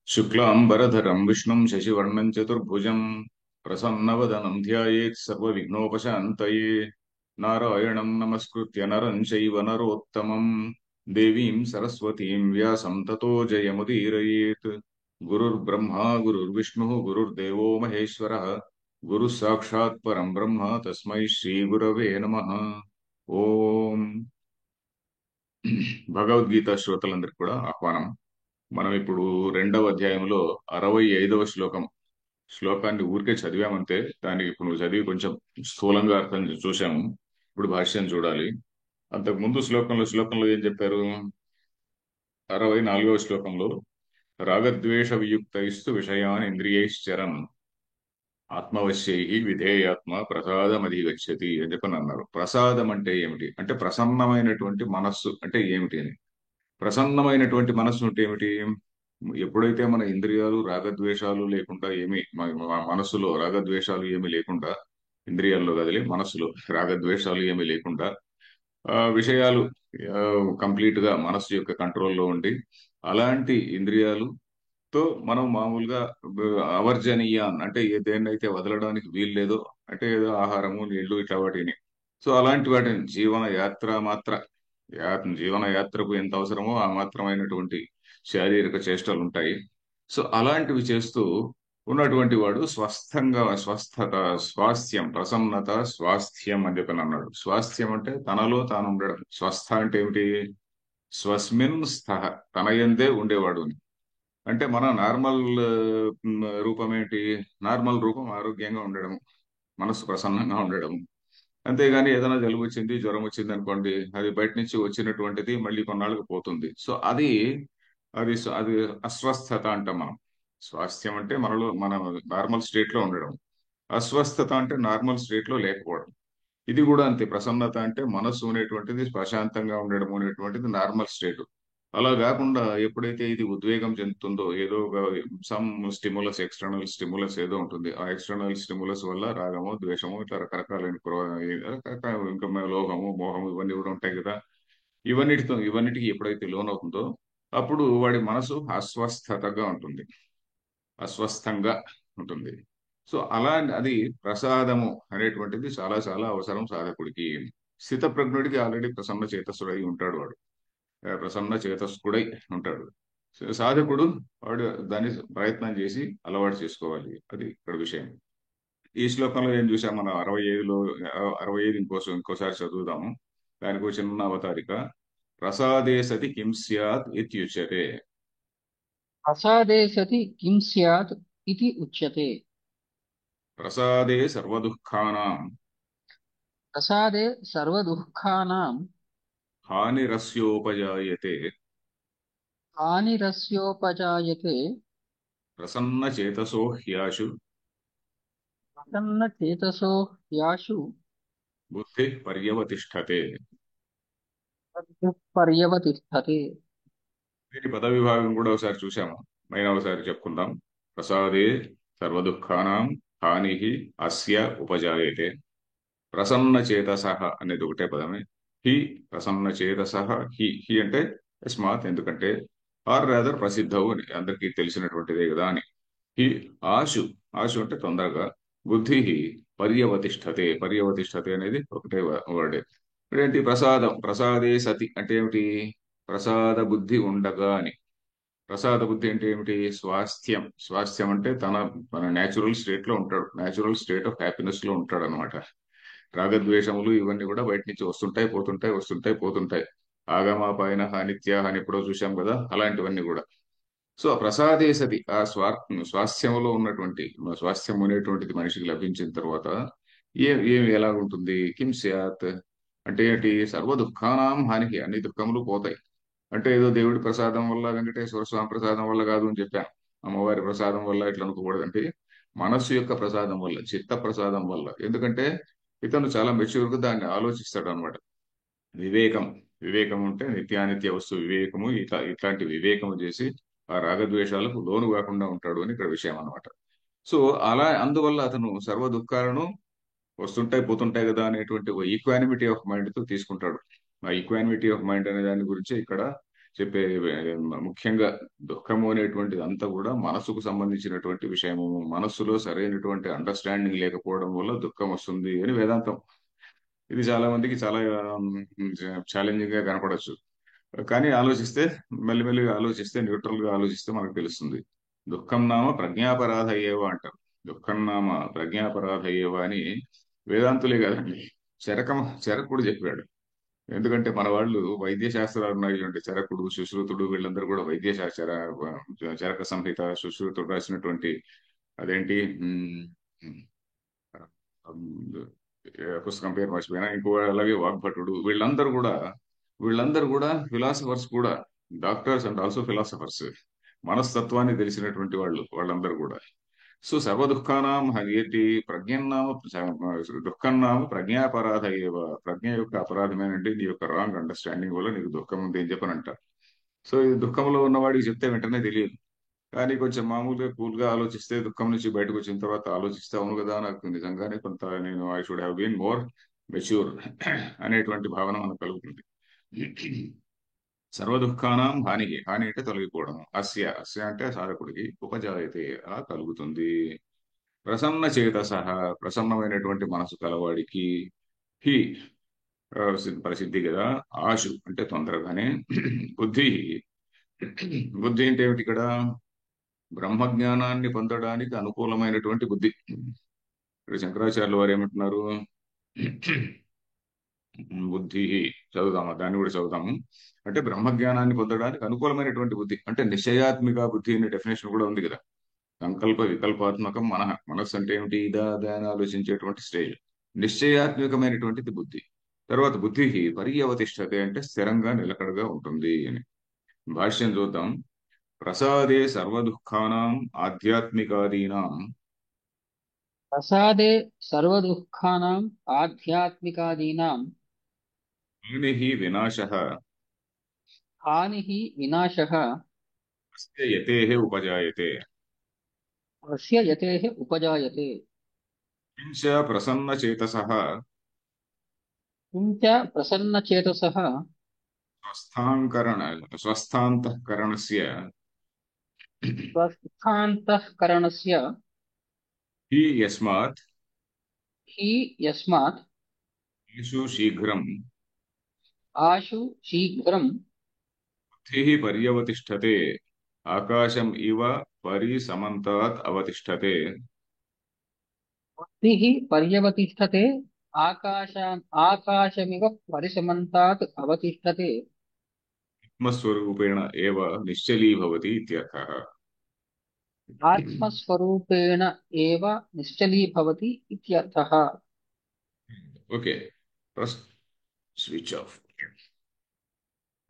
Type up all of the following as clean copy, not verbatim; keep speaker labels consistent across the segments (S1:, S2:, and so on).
S1: శుక్లాంబరధరం విష్ణుం శశివర్ణం చతుర్భుజం ప్రసన్నవదనం ధ్యాయేత్ సర్వవిఘ్నోపశాంతయే నారాయణం నమస్కృత్య నరం చైవ నరోత్తమం దేవీం సరస్వతీం వ్యాసం తతో జయముదీరయేత్. గురుర్బ్రహ్మా గురుర్విష్ణుః గురుర్దేవో మహేశ్వరः గురుः సాక్షాత్ పరం బ్రహ్మ తస్మై శ్రీ గురవే నమః. ఓం. భగవద్గీత శ్రోతలందరికీ కూడా ఆహ్వానం. మనం ఇప్పుడు రెండవ అధ్యాయంలో 65వ శ్లోకాన్ని ఊరికే చదివామంతే. దానికి ఇప్పుడు నువ్వు చదివి కొంచెం స్థూలంగా అర్థం చూసాము. ఇప్పుడు భాష్యం చూడాలి. అంతకు ముందు శ్లోకంలో ఏం చెప్పారు? 64వ శ్లోకంలో రాగద్వేష వియుక్తైస్తు విషయాన్ ఇంద్రియైశ్చరన్ ఆత్మవశ్యై విధేయాత్మ ప్రసాదమధిగచ్చతి అని చెప్పని అన్నారు. ప్రసాదం అంటే ఏమిటి అంటే ప్రసన్నమైనటువంటి మనస్సు అంటే ఏమిటి అని. ప్రసన్నమైనటువంటి మనస్సు అంటే ఏమిటి? ఎప్పుడైతే మన ఇంద్రియాలు రాగద్వేషాలు లేకుండా ఏమి మనస్సులో రాగద్వేషాలు ఏమి లేకుండా, ఇంద్రియాల్లో కదిలే మనస్సులో రాగద్వేషాలు ఏమి లేకుండా విషయాలు కంప్లీట్ గా మనస్సు యొక్క కంట్రోల్లో ఉండి, అలాంటి ఇంద్రియాలుతో మనం మామూలుగా అవర్జనీయాన్ అంటే దేన్నైతే వదలడానికి వీలు లేదో, అంటే ఏదో ఆహారము నీళ్లు ఇట్లా వాటిని, సో అలాంటి వాటిని జీవన యాత్రకు ఎంత అవసరమో ఆ మాత్రమైనటువంటి శారీరక చేష్టలు ఉంటాయి. సో అలాంటివి చేస్తూ ఉన్నటువంటి వాడు స్వస్థత, స్వాస్థ్యం, ప్రసన్నత, స్వాస్థ్యం అని చెప్పని అన్నాడు. స్వాస్థ్యం అంటే తనలో తాను ఉండడం. స్వస్థ అంటే ఏమిటి? స్వస్మిన్ స్థః, తన యందే ఉండేవాడు అని. అంటే మన నార్మల్ రూపం ఏంటి? నార్మల్ రూపం ఆరోగ్యంగా ఉండడం, మనసు ప్రసన్నంగా ఉండడం. అంతేగాని ఏదైనా జలుబు వచ్చింది, జ్వరం వచ్చింది అనుకోండి, అది బయట నుంచి వచ్చినటువంటిది మళ్ళీ కొన్నాళ్ళకి పోతుంది. సో అది అస్వస్థత అంటాం మనం. స్వాస్థ్యం అంటే మనలో మన నార్మల్ స్టేట్ లో ఉండడం. అస్వస్థత అంటే నార్మల్ స్టేట్ లో లేకపోవడం. ఇది కూడా అంతే. ప్రసన్నత అంటే మనస్సు అనేటువంటిది ప్రశాంతంగా ఉండడం అనేటువంటిది నార్మల్ స్టేట్. అలా కాకుండా ఎప్పుడైతే ఇది ఉద్వేగం చెందుతుందో, ఏదో ఒక సమ్ స్టిములస్, ఎక్స్టర్నల్ స్టిములస్ ఏదో ఉంటుంది. ఆ ఎక్స్టర్నల్ స్టిములస్ వల్ల రాగము, ద్వేషము ఇట్లా రకరకాలైన ఇంకా లోభము, మోహము ఇవన్నీ కూడా ఉంటాయి కదా. ఇవన్నిటికి ఎప్పుడైతే లోనవుతుందో అప్పుడు వాడి మనసు అస్వస్థతగా ఉంటుంది, అస్వస్థంగా ఉంటుంది. సో అలా అది ప్రసాదము అనేటువంటిది చాలా చాలా అవసరం సాధకుడికి. స్థితప్రజ్ఞుడికి ఆల్రెడీ ప్రసన్న చేతసుడై ఉంటాడు వాడు. ప్రసన్న చేతస్కుడై ఉంటాడు. సాధకుడు వాడు దాన్ని ప్రయత్నం చేసి అలవాటు చేసుకోవాలి. అది ఇక్కడ విషయం. ఈ శ్లోకంలో ఏం చూసాం మనం? 65లో 65 ఇంకోసారి చదువుదాము. దానికి ఒక చిన్న అవతారిక. ప్రసాదే సతి కిం స్యాత్ ఇత్యుచ్యతే.
S2: ప్రసాదే సతి కిం స్యాత్ ఇతి ఉచ్యతే.
S1: ప్రసాదే సర్వదుఃఖానాం
S2: ప్రసాదే సర్వదుఃఖానాం
S1: హానిరస్యోపజాయతే
S2: హానిరస్యోపజాయతే.
S1: ప్రసన్న చేతసో హ్యాశు
S2: ప్రసన్నచేతసో యాషు
S1: బుద్ధి పర్యవతిష్ఠతే.
S2: పర్యవతిష్టతే.
S1: దీని పద విభాగం కూడా ఒకసారి చూసాము, మైన ఒకసారి చెప్పుకుందాం. ప్రసాదే సర్వదుఃఖానాం హాని అస్య ఉపజాయతే. ప్రసన్న చేతసః అనేది ఒకటే పదమే. హి ప్రసన్న చేతసః. హి అంటే యస్మాత్, ఎందుకంటే, ఆర్ రాదర్ ప్రసిద్ధవు అని అందరికీ తెలిసినటువంటిదే కదా అని. హి ఆశు, ఆశు అంటే తొందరగా. బుద్ధి పర్యవతిష్ఠతే అనేది ఒకటే వర్డే. ఇదేంటి? ప్రసాదం, ప్రసాదే సతి అంటే ఏమిటి? ప్రసాద బుద్ధి ఉండగా అని. ప్రసాద బుద్ధి అంటే ఏమిటి? స్వాస్థ్యం అంటే తన మన న్యాచురల్ స్టేట్ లో ఉంటాడు, న్యాచురల్ స్టేట్ ఆఫ్ హ్యాపీనెస్ లో ఉంటాడు అనమాట. రాగద్వేషములు ఇవన్నీ కూడా బయట నుంచి వస్తుంటాయి, పోతుంటాయి, వస్తుంటాయి, పోతుంటాయి. ఆగమాపాయన నిత్య అని ఎప్పుడో చూశాం కదా, అలాంటివన్నీ కూడా. సో ఆ ప్రసాదే సతి, ఆ స్వాస్థ్యంలో ఉన్నటువంటి స్వాస్థ్యం అనేటువంటిది మనిషికి లభించిన తర్వాత ఏమి ఎలా ఉంటుంది? కిం స్యాత్ అంటే ఏంటి? సర్వ దుఃఖానాం హానికి, అన్ని దుఃఖములు పోతాయి. అంటే ఏదో దేవుడి ప్రసాదం వల్ల, వెంకటేశ్వర స్వామి ప్రసాదం వల్ల కాదు అని చెప్పాను. అమ్మవారి ప్రసాదం వల్ల ఇట్లా అనుకోకూడదు. అంటే మనస్సు యొక్క ప్రసాదం వల్ల, చిత్త ప్రసాదం వల్ల. ఎందుకంటే ఇతను చాలా మెచ్యూర్ గా దాన్ని ఆలోచిస్తాడు అనమాట. వివేకం, వివేకం అంటే నిత్యానిత్య వస్తు వివేకము, ఇట్లాంటి వివేకము చేసి ఆ రాగద్వేషాలకు లోను కాకుండా ఉంటాడు అని ఇక్కడ విషయం అనమాట. సో అలా అందువల్ల అతను సర్వ దుఃఖాలను వస్తుంటాయి, పోతుంటాయి కదా అనేటువంటి ఈక్వానిమిటీ ఆఫ్ మైండ్ తో తీసుకుంటాడు. ఆ ఈక్వానిమిటీ ఆఫ్ మైండ్ అనే దాని గురించి ఇక్కడ చెప్పే ముఖ్యంగా దుఃఖము అనేటువంటిది అంతా కూడా మనసుకు సంబంధించినటువంటి విషయము. మనస్సులో సరైనటువంటి అండర్స్టాండింగ్ లేకపోవడం వల్ల దుఃఖం వస్తుంది అని వేదాంతం. ఇది చాలా మందికి చాలా ఛాలెంజింగ్ గా కనపడచ్చు. కానీ ఆలోచిస్తే, మెల్లిమెల్లిగా ఆలోచిస్తే, న్యూట్రల్ గా ఆలోచిస్తే మనకు తెలుస్తుంది. దుఃఖం నామ ప్రజ్ఞాపరాధ ఏవ అంటారు. దుఃఖం నామ ప్రజ్ఞాపరాధ ఏవ అని వేదాంతులే కదండి, చరకుడు చెప్పాడు. ఎందుకంటే మన వాళ్ళు వైద్య శాస్త్రాలు ఉన్నటువంటి చరకుడు, సుశ్రుతుడు, వీళ్ళందరూ కూడా చరక సంహిత, సుశ్రుతుడు రాసినటువంటి అదేంటి పుస్తకం పేరు మర్చిపోయినా, ఇంకో అలాగే వాగ్భటుడు, వీళ్ళందరూ కూడా ఫిలాసఫర్స్ కూడా, డాక్టర్స్ అండ్ ఆల్సో ఫిలాసఫర్స్. మనస్తత్వాన్ని తెలిసినటువంటి వాళ్ళందరూ కూడా. సో సర్వ దుఃఖానాం ఏంటి ప్రజ్ఞానామ దుఃఖాన్నామ ప్రజ్ఞాపరాధ ఏవ. ప్రజ్ఞ యొక్క అపరాధమేనంటే నీ యొక్క రాంగ్ అండర్స్టాండింగ్ వల్ల నీకు దుఃఖం ఉంది అని చెప్పనంట. సో ఇది దుఃఖంలో ఉన్నవాడికి చెప్తే వెంటనే తెలియదు. కానీ కొంచెం మామూలుగా కూల్ గా ఆలోచిస్తే, దుఃఖం నుంచి బయటకు వచ్చిన తర్వాత ఆలోచిస్తే, అవును కదా, నాకు నిజంగానే కొంత నేను I should have been more mature అనేటువంటి భావన మనకు కలుగుతుంది. సర్వ దుఃఖానాం హాని అంటే తొలగిపోవడం. అస్య అంటే సాధకుడికి ఉపజాయతే అలా కలుగుతుంది. ప్రసన్న చేతసః ప్రసన్నమైనటువంటి మనసు కలవాడికి హి ప్రసిద్ధి కదా. ఆశు అంటే తొందరగానే, బుద్ధి బుద్ధి అంటే ఏమిటి ఇక్కడ? బ్రహ్మజ్ఞానాన్ని పొందడానికి అనుకూలమైనటువంటి బుద్ధి. ఇక్కడ శంకరాచార్యుల వారు ఏమంటున్నారు? బుద్ధి చదువుదామా, దాన్ని కూడా చదువుదాము. అంటే బ్రహ్మజ్ఞానాన్ని పొందడానికి అనుకూలమైనటువంటి బుద్ధి అంటే నిశ్చయాత్మిక బుద్ధి అనే డెఫినేషన్ కూడా ఉంది కదా. సంకల్ప వికల్పాత్మకం మనస్సు అంటే ఏమిటి? ఇదా అదా అని ఆలోచించేటువంటి స్టేజ్. నిశ్చయాత్మకమైనటువంటిది బుద్ధి. తర్వాత బుద్ధికి పర్యవతిష్టతే అంటే స్థిరంగా నిలకడగా ఉంటుంది అని. భాష్యం చూద్దాం. ప్రసాదే సర్వ దుఃఖానాం ఆధ్యాత్మికాదీనాం
S2: ప్రసాదే సర్వదుఃఖానాం ఆధ్యాత్మికాదీనాం
S1: హానిః వినాశః
S2: హానిః వినాశః
S1: అస్య యతేః ఉపజాయతే.
S2: అస్య యతేః ఉపజాయతే.
S1: కించ ప్రసన్నచేతసః
S2: కించ ప్రసన్నచేతసః
S1: స్వస్థాంకరణ స్వస్థాంతఃకరణస్య
S2: స్వస్థాంతఃకరణస్య
S1: హి యస్మాత్
S2: హి యస్మాత్
S1: ఈషు శీఘ్రం
S2: ఆశు శీఘ్రం
S1: బుద్ధిః పర్యవతిష్ఠతే ఆకాశం ఇవ పరిసమంతాత్ అవతిష్ఠతే.
S2: బుద్ధిః పర్యవతిష్ఠతే ఆకాశమివ పరిసమంతాత్ అవతిష్ఠతే.
S1: ఆత్మస్వరూపేణ ఏవ నిశ్చలీభవతి ఇత్యర్థః.
S2: ఆత్మస్వరూపేణ ఏవ నిశ్చలీభవతి ఇత్యర్థః.
S1: Okay, switch off.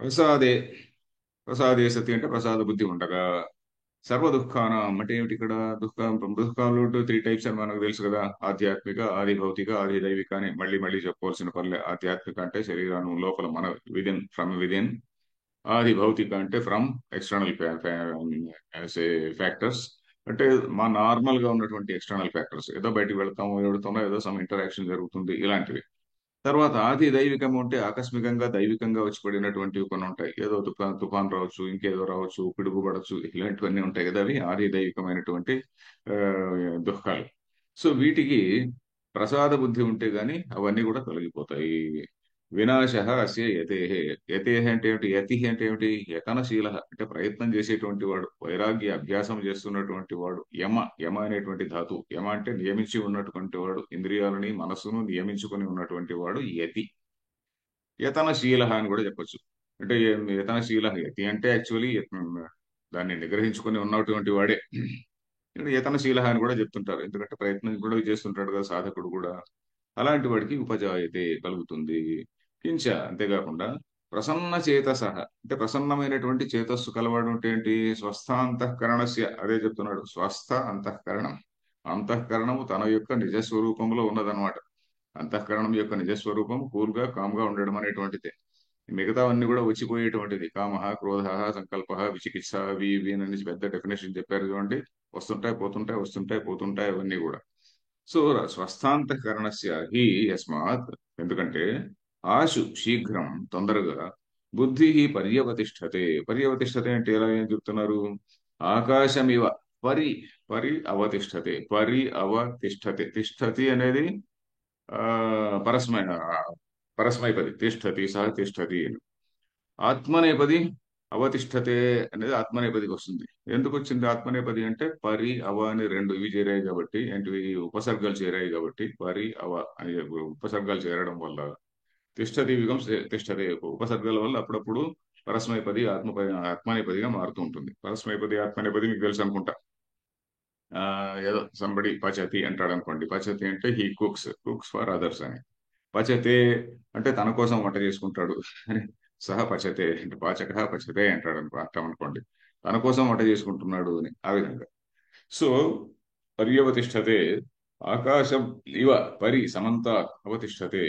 S1: ప్రసాదే ప్రసాదే సతి అంటే ప్రసాద బుద్ధి ఉండగా, సర్వ దుఃఖానం అంటే ఏమిటి ఇక్కడ? దుఃఖాలు 3 టైప్స్ అని మనకు తెలుసు కదా. ఆధ్యాత్మిక, ఆది భౌతిక, ఆది దైవిక అని మళ్ళీ మళ్ళీ చెప్పుకోవాల్సిన పనిలే. ఆధ్యాత్మిక అంటే శరీరాన్ని లోపల మన ఫ్రమ్ విదిన్. ఆది భౌతిక అంటే ఫ్రమ్ ఎక్స్టర్నల్ ఫ్యాక్టర్స్, అంటే మా నార్మల్ గా ఉన్నటువంటి ఎక్స్టర్నల్ ఫ్యాక్టర్స్, ఏదో బయటికి వెళ్తామో ఏదో సమ్ ఇంటరాక్షన్ జరుగుతుంది, ఇలాంటివి. తర్వాత ఆది దైవికం అంటే ఆకస్మికంగా దైవికంగా వచ్చి పడినటువంటివి కొన్ని ఉంటాయి. ఏదో తుఫాన్ రావచ్చు, ఇంకేదో రావచ్చు, పిడుగు పడవచ్చు, ఇలాంటివన్నీ ఉంటాయి కదా. అవి ఆది దైవికమైనటువంటి ఆ, దుఃఖాలు. సో వీటికి ప్రసాద బుద్ధి ఉంటే గాని అవన్నీ కూడా తొలగిపోతాయి. వినాశ అస్య యతేహ. యతేహ అంటే ఏమిటి? యతి అంటే ఏమిటి? యతనశీల అంటే ప్రయత్నం చేసేటువంటి వాడు, వైరాగ్య అభ్యాసం చేస్తున్నటువంటి వాడు. యమ అనేటువంటి ధాతు. యమ అంటే నియమించి ఉన్నటువంటి వాడు, ఇంద్రియాలని మనస్సును నియమించుకొని ఉన్నటువంటి వాడు యతి. యతనశీల అని కూడా చెప్పొచ్చు. అంటే యతనశీల, యతి అంటే యాక్చువల్లీ దాన్ని నిగ్రహించుకొని ఉన్నటువంటి వాడే. యతనశీల అని కూడా చెప్తుంటారు, ఎందుకంటే ప్రయత్నం కూడా చేస్తుంటాడు కదా సాధకుడు కూడా. అలాంటి వాడికి ఉపజాయతే కలుగుతుంది. కించ అంతేకాకుండా ప్రసన్న చేతసః అంటే ప్రసన్నమైనటువంటి చేతస్సు కలవాడు అంటే ఏంటి? స్వస్థాంతఃకరణస్య అదే చెప్తున్నాడు. స్వస్థ అంతఃకరణం. అంతఃకరణము తన యొక్క నిజస్వరూపంలో ఉన్నదన్నమాట. అంతఃకరణం యొక్క నిజస్వరూపం కూల్ గా కామ్ గా ఉండడం అనేటువంటిదే. మిగతావన్నీ కూడా వచ్చిపోయేటువంటిది. కామ, క్రోధ, సంకల్ప, విచికిత్స, అవి ఇవి అని పెద్ద డెఫినేషన్ చెప్పారు చూడండి. వస్తుంటాయి పోతుంటాయి, వస్తుంటాయి పోతుంటాయి, అవన్నీ కూడా. సో స్వస్థాంతఃకరణస్య హి యస్మాత్ ఎందుకంటే ఆశు శీఘ్రం తొందరగా బుద్ధి పర్యవతిష్టతే. పర్యవతిష్టతే అంటే ఎలా ఏం చెప్తున్నారు? ఆకాశమివ పరి పరి అవతిష్టతే. పరి అవతిష్టతే. తిష్టతి అనేది ఆ పరస్మైపది. తిష్టతి సహ తిష్టతి అని. ఆత్మనేపది అవతిష్టతే అనేది ఆత్మనేపదికి వస్తుంది. ఎందుకు వచ్చింది ఆత్మనేపది అంటే పరి అవ అని రెండు ఇవి చేరాయి కాబట్టి, ఏంటివి ఉపసర్గాలు చేరాయి కాబట్టి పరి అవ అనే ఉపసర్గాలు చేరడం వల్ల తిష్టతి విగం తిష్టతే ఉపసర్గాల వల్ల అప్పుడప్పుడు పరస్మైపది ఆత్మనేపదిగా మారుతూ ఉంటుంది. పరస్మైపది ఆత్మనేపది మీకు తెలుసు అనుకుంటా. ఆ ఏదో సంబడి పచతి అంటాడు అనుకోండి. పచతి అంటే హీ కుక్స్ ఫర్ అదర్స్ అని. పచతే అంటే తన కోసం వంట చేసుకుంటాడు అని. సహ పచతే అంటే పాచక పచతే అంటాడు అంటాం అనుకోండి. తన కోసం వంట చేసుకుంటున్నాడు అని ఆ విధంగా. సో పర్యవతిష్టతే. ఆకాశం ఇవ పరి సమంత అవతిష్టతే.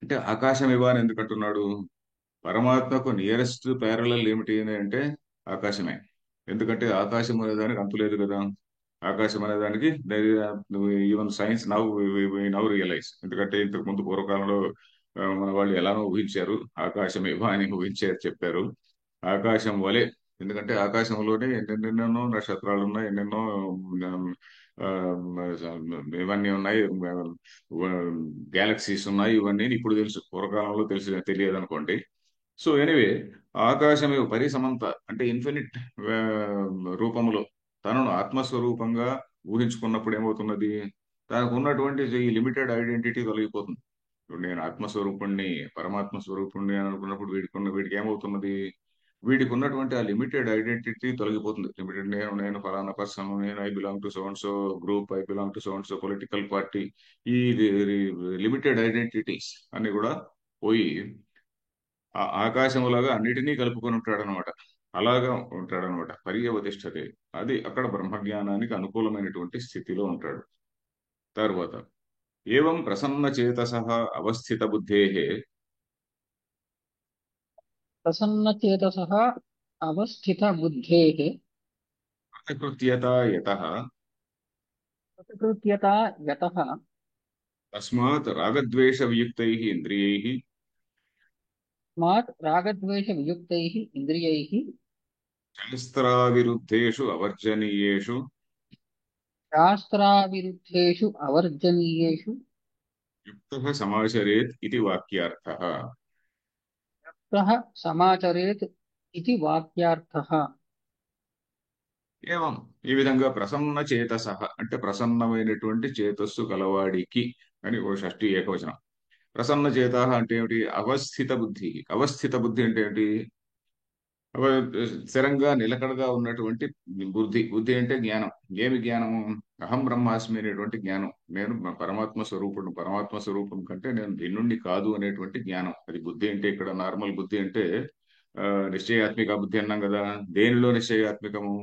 S1: అంటే ఆకాశం ఇవ అని ఎందుకు అంటున్నాడు? పరమాత్మకు నియరెస్ట్ ప్యారలల్ ఏమిటి అని అంటే ఆకాశమే. ఎందుకంటే ఆకాశం అనే దానికి అంతు లేదు కదా. ఆకాశం అనే దానికి ఈవెన్ సైన్స్ నవ్ రియలైజ్. ఎందుకంటే ఇంతకు ముందు పూర్వకాలంలో మన వాళ్ళు ఎలానో ఊహించారు. ఆకాశమే అని ఊహించారు, చెప్పారు. ఆకాశం వలె. ఎందుకంటే ఆకాశంలోనే ఎన్నెన్నెన్నో నక్షత్రాలు ఉన్నాయి, ఎన్నెన్నో ఆ, ఇవన్నీ ఉన్నాయి, గ్యాలక్సీస్ ఉన్నాయి. ఇవన్నీ ఇప్పుడు తెలుసు, పూర్వకాలంలో తెలియదు అనుకోండి. సో ఎనివే, ఆకాశమే పరిసమంత అంటే ఇన్ఫినిట్ రూపంలో తనను ఆత్మస్వరూపంగా ఊహించుకున్నప్పుడు ఏమవుతున్నది? తనకు ఉన్నటువంటి ఈ లిమిటెడ్ ఐడెంటిటీ తొలగిపోతుంది. ఇప్పుడు నేను ఆత్మస్వరూపుణ్ణి, పరమాత్మ స్వరూపుణ్ణి అని అనుకున్నప్పుడు వీడికి ఏమవుతున్నది? వీడికి ఉన్నటువంటి ఆ లిమిటెడ్ ఐడెంటిటీ తొలగిపోతుంది. లిమిటెడ్ నేను నేను ఫలానా పర్సన్, నేను I belong to so and so group, I belong to so and so political party. ఈ లిమిటెడ్ ఐడెంటిటీస్ అన్ని కూడా పోయి ఆ ఆకాశములాగా అన్నిటినీ కలుపుకొని ఉంటాడనమాట. అలాగా ఉంటాడనమాట. పర్యవతిష్టతే. అది అక్కడ బ్రహ్మజ్ఞానానికి అనుకూలమైనటువంటి స్థితిలో ఉంటాడు. తర్వాత ఏవం ప్రసన్న చేతసః అవస్థిత బుద్ధేః
S2: प्रसन्नचेतसः अवस्थितबुद्धेः
S1: కృతకృత్యత యతః
S2: कृतकृत्यता यतः
S1: తస్మాత్ రాగద్వేష వియుక్తైః ఇంద్రియైః
S2: स्मात् रागद्वेषवियुक्तैः इन्द्रियैः
S1: శాస్త్రావిరుద్ధేషు అవర్జనీయేషు
S2: शास्त्राविरुद्धेषु अवर्जनीयेषु
S1: యుక్తః సమాచరేత్ ఇది వాక్యార్థః.
S2: सः समाचरेत् इति वाक्यार्थः।
S1: ఏవం ఈ విధంగా ప్రసన్న చేతసః అంటే ప్రసన్నమైనటువంటి చేతస్సు కలవాడికి అని ఓ షష్ఠి ఏకవచనం. ప్రసన్న చేత అంటే ఏమిటి? అవస్థిత బుద్ధి. అవస్థిత బుద్ధి అంటే ఏమిటి? అవ స్థిరంగా నిలకడగా ఉన్నటువంటి బుద్ధి. బుద్ధి అంటే జ్ఞానం. ఏమి జ్ఞానము? అహం బ్రహ్మాస్మి అనేటువంటి జ్ఞానం. నేను పరమాత్మ స్వరూపుడు. పరమాత్మ స్వరూపం కంటే నేను భిన్నుణ్ణి కాదు అనేటువంటి జ్ఞానం. అది బుద్ధి అంటే. ఇక్కడ నార్మల్ బుద్ధి అంటే నిశ్చయాత్మిక బుద్ధి అన్నాం కదా. దేనిలో నిశ్చయాత్మికము?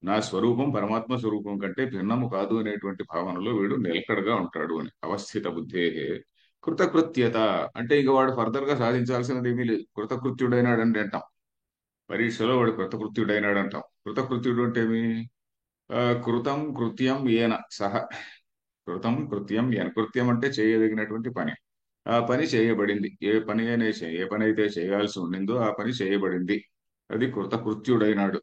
S1: నా స్వరూపం పరమాత్మ స్వరూపం కంటే భిన్నము కాదు అనేటువంటి భావనలో వీడు నిలకడగా ఉంటాడు అని. అవస్థిత బుద్ధే. కృతకృత్యత అంటే ఇక వాడు ఫర్దర్ గా సాధించాల్సినది ఏమీ లేదు. కృతకృత్యుడైనాడండి అంటాం. పరీక్షలో వాడు కృతకృత్యుడైనాడు అంటాం. కృతకృత్యుడు అంటే ఏమి? కృతం కృత్యం ఏన సహ. కృతం కృత్యం ఏన. కృత్యం అంటే చేయదగినటువంటి పని. ఆ పని చేయబడింది. ఏ పని అయితే చేయాల్సి ఉండిందో ఆ పని చేయబడింది. అది కృతకృత్యుడైనాడు.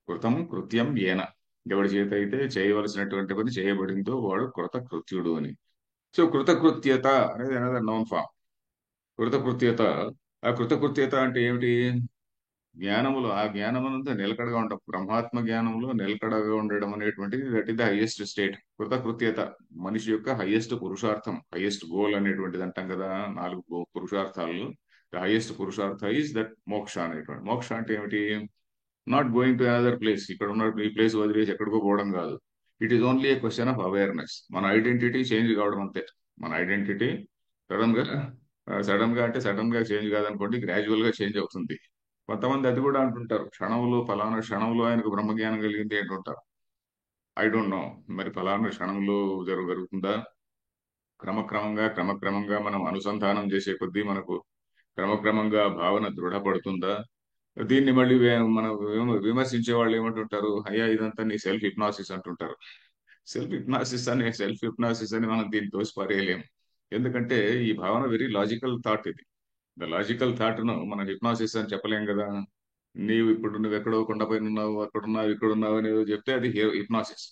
S1: కృతం కృత్యం ఏన. ఎవడి చేత అయితే చేయవలసినటువంటి పని చేయబడిందో వాడు కృతకృత్యుడు అని. సో కృతకృత్యత అనేది అనదర్ నౌన్ ఫామ్. కృతకృత్యత. ఆ కృతకృత్యత అంటే ఏమిటి? జ్ఞానములో ఆ జ్ఞానమునంతా నిలకడగా ఉండడం. బ్రహ్మాత్మ జ్ఞానంలో నిలకడగా ఉండడం అనేటువంటిది that is the highest state. కృతకృత్యత మనిషి యొక్క హైయెస్ట్ పురుషార్థం, హైయెస్ట్ గోల్ అనేటువంటిది అంటాం కదా. నాలుగు పురుషార్థాలు. The highest Purushartha is that మోక్ష అనేటువంటి. మోక్ష అంటే ఏమిటి? Not going to another place. ఇక్కడ ఉన్న ఈ ప్లేస్ వదిలేసి ఎక్కడికో పోవడం కాదు. It is only A question of awareness. మన ఐడెంటిటీ చేంజ్ కావడం అంతే. మన ఐడెంటిటీ సడన్ గా సడన్ గా చేంజ్ కాదనుకోండి, గ్రాడ్యువల్ గా చేంజ్ అవుతుంది. కొంతమంది అది కూడా అంటుంటారు, క్షణంలో ఫలానా క్షణంలో ఆయనకు బ్రహ్మజ్ఞానం కలిగింది అంటుంటారు. I don't know. మరి ఫలానా క్షణంలో జరుగుతుందా? క్రమక్రమంగా మనం అనుసంధానం చేసే కొద్దీ మనకు క్రమక్రమంగా భావన దృఢపడుతుందా? దీన్ని మళ్ళీ మనం విమర్శించే వాళ్ళు ఏమంటుంటారు? అయ్యా ఇదంతా నీ సెల్ఫ్ హిప్నాసిస్ అంటుంటారు. సెల్ఫ్ హిప్నాసిస్ అని మనం దీన్ని తోసిపారేయలేము. ఎందుకంటే ఈ భావన వెరీ లాజికల్ థాట్ ఇది. ద లాజికల్ థాట్ ను మనం హిప్నాసిస్ అని చెప్పలేం కదా. నువ్వు ఎక్కడో కొండపైన ఉన్నావు, అక్కడ ఉన్నావు, ఇక్కడ ఉన్నావు అనేది చెప్తే అది hypnosis.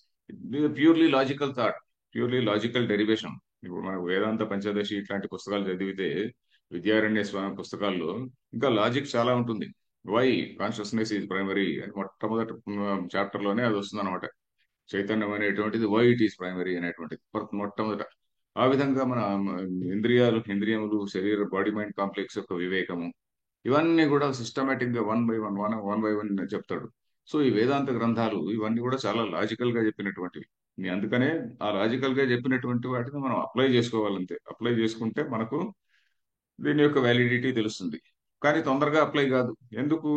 S1: Purely logical thought, purely logical derivation. ఇప్పుడు మనకు వేదాంత పంచదశి ఇట్లాంటి పుస్తకాలు చదివితే, విద్యారణ్య స్వామి పుస్తకాల్లో ఇంకా లాజిక్ చాలా ఉంటుంది. వై కాన్షియస్నెస్ ఈజ్ ప్రైమరీ అని మొట్టమొదటి చాప్టర్ లోనే అది వస్తుంది అనమాట. చైతన్యం అనేటువంటిది వై ఇట్ ఈస్ ప్రైమరీ అనేటువంటిది మొట్టమొదట. ఆ విధంగా మన ఇంద్రియములు, శరీర బాడీ మైండ్ కాంప్లెక్స్ యొక్క వివేకము, ఇవన్నీ కూడా సిస్టమేటిక్ గా వన్ బై వన్ చెప్తాడు. సో ఈ వేదాంత గ్రంథాలు ఇవన్నీ కూడా చాలా లాజికల్ గా చెప్పినటువంటివి. అందుకనే ఆ లాజికల్ గా చెప్పినటువంటి వాటిని మనం అప్లై చేసుకోవాలంతే. అప్లై చేసుకుంటే మనకు దీని యొక్క వ్యాలిడిటీ తెలుస్తుంది. కానీ తొందరగా అప్లై కాదు. ఎందుకు?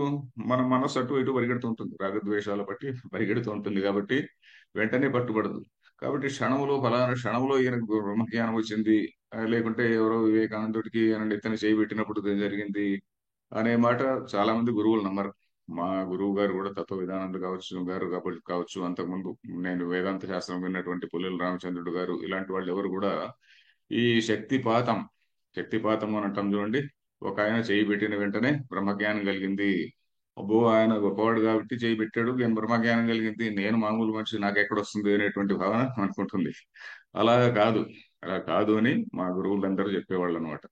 S1: మన మనసు అటు ఇటు పరిగెడుతూ ఉంటుంది, రాగద్వేషాల బట్టి పరిగెడుతూ ఉంటుంది కాబట్టి వెంటనే పట్టుబడదు. కాబట్టి ఫలానా క్షణంలో ఈయనకు బ్రహ్మజ్ఞానం వచ్చింది, లేకుంటే ఎవరో వివేకానందుడికి ఆయన ఎత్తున చేయబెట్టినప్పుడు ఇది జరిగింది అనే మాట చాలా మంది గురువులు నమ్మరు. మా గురువు గారు కూడా తత్వ విధానంలో కావచ్చు, అంతకుముందు నేను వేదాంత శాస్త్రం విన్నటువంటి పుల్లెల రామచంద్రుడు గారు, ఇలాంటి వాళ్ళు ఎవరు కూడా ఈ శక్తిపాతం, శక్తిపాతం అని అంటాం చూడండి. ఒక ఆయన చేయి పెట్టిన వెంటనే బ్రహ్మజ్ఞానం కలిగింది, అబ్బో ఆయన గొప్పవాడు కాబట్టి చేయి పెట్టాడు నేను బ్రహ్మజ్ఞానం కలిగింది, నేను మామూలు మనిషి నాకు ఎక్కడ వస్తుంది అనేటువంటి భావన అనుకుంటుంది. అలా కాదు, అలా కాదు అని మా గురువులందరూ చెప్పేవాళ్ళు అనమాట.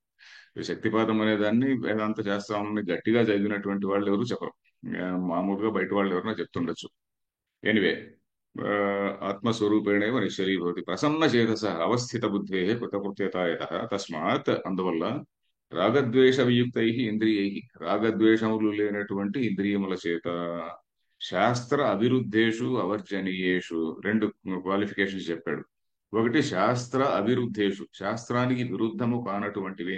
S1: ఈ శక్తిపాతం అనే దాన్ని వేదాంత శాస్త్రాన్ని గట్టిగా చదివినటువంటి వాళ్ళు ఎవరు చెప్పరు. మామూలుగా బయట వాళ్ళు ఎవరైనా చెప్తుండొచ్చు. ఎనివే, ఆత్మస్వరూపేణేవ నిశ్చలీభవతి ప్రసన్న చేతస అవస్థిత బుద్ధే కృతకృత్యతాయత. తస్మాత్ అందువల్ల రాగద్వేష వియుక్తై ఇంద్రియై, రాగద్వేషములు లేనటువంటి ఇంద్రియముల చేత శాస్త్ర అవిరుద్ధేషు అవర్జనీయేషు, రెండు క్వాలిఫికేషన్స్ చెప్పాడు. ఒకటి శాస్త్ర అవిరుద్ధేషు, శాస్త్రానికి విరుద్ధము కానటువంటివి.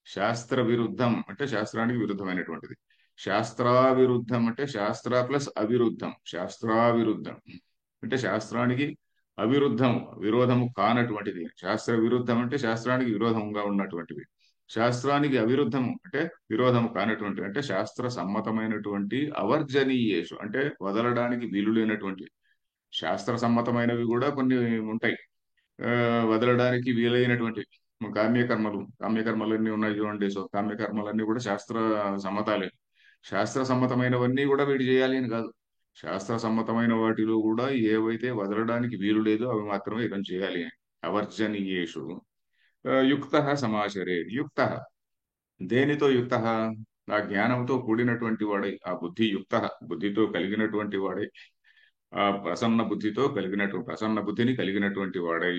S1: శాస్త్ర విరుద్ధం అంటే శాస్త్రానికి విరుద్ధమైనటువంటిది. శాస్త్రావిరుద్ధం అంటే శాస్త్ర ప్లస్ అవిరుద్ధం. శాస్త్రావిరుద్ధం అంటే శాస్త్రానికి అవిరుద్ధం, విరోధము కానటువంటిది. శాస్త్ర విరుద్ధం అంటే శాస్త్రానికి విరోధంగా ఉన్నటువంటివి. శాస్త్రానికి అవిరుద్ధము అంటే విరోధము కానటువంటివి, అంటే శాస్త్ర సమ్మతమైనటువంటి అవర్జనీయేషు అంటే వదలడానికి వీలు లేనటువంటి. శాస్త్ర సమ్మతమైనవి కూడా కొన్ని ఉంటాయి, ఆ, వదలడానికి వీలైనటువంటి. కామ్యకర్మలన్నీ ఉన్నాయి చూడండి. సో కామ్యకర్మలన్నీ కూడా శాస్త్ర సమ్మతాలే. శాస్త్ర సమ్మతమైనవన్నీ కూడా వీడు చేయాలి అని కాదు. శాస్త్ర సమ్మతమైన వాటిలో కూడా ఏవైతే వదలడానికి వీలు లేదో అవి మాత్రమే ఇతను చేయాలి. అవర్జనీయేషు యుక్త సమాచరే. యుక్త దేనితో యుక్త? ఆ జ్ఞానంతో కూడినటువంటి వాడై, ఆ బుద్ధి యుక్త, బుద్ధితో కలిగినటువంటి వాడై, ఆ ప్రసన్న బుద్ధిని కలిగినటువంటి వాడై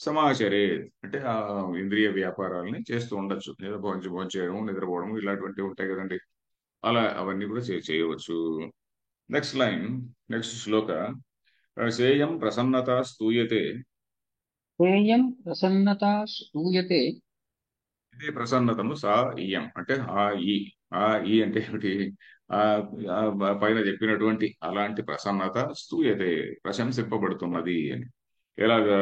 S1: సమాచరే అంటే ఆ ఇంద్రియ వ్యాపారాలని చేస్తూ ఉండొచ్చు. లేదా భోంచేయడం, నిద్రపోవడం ఇలాంటివి ఉంటాయి కదండి. అలా అవన్నీ కూడా చేయవచ్చు. నెక్స్ట్ లైన్, నెక్స్ట్ శ్లోక. సేయం ప్రసన్నత స్తూయతే.
S2: ధ్యేయం ప్రసన్నతా స్తూయతే.
S1: ఇదే ప్రసన్నతను సా ఇయం అంటే ఆ ఈ. ఆ ఈ అంటే ఏమిటి? ఆ పైన చెప్పినటువంటి అలాంటి ప్రసన్నత స్తూయతే ప్రశంసింపబడుతున్నది అని. ఎలాగా?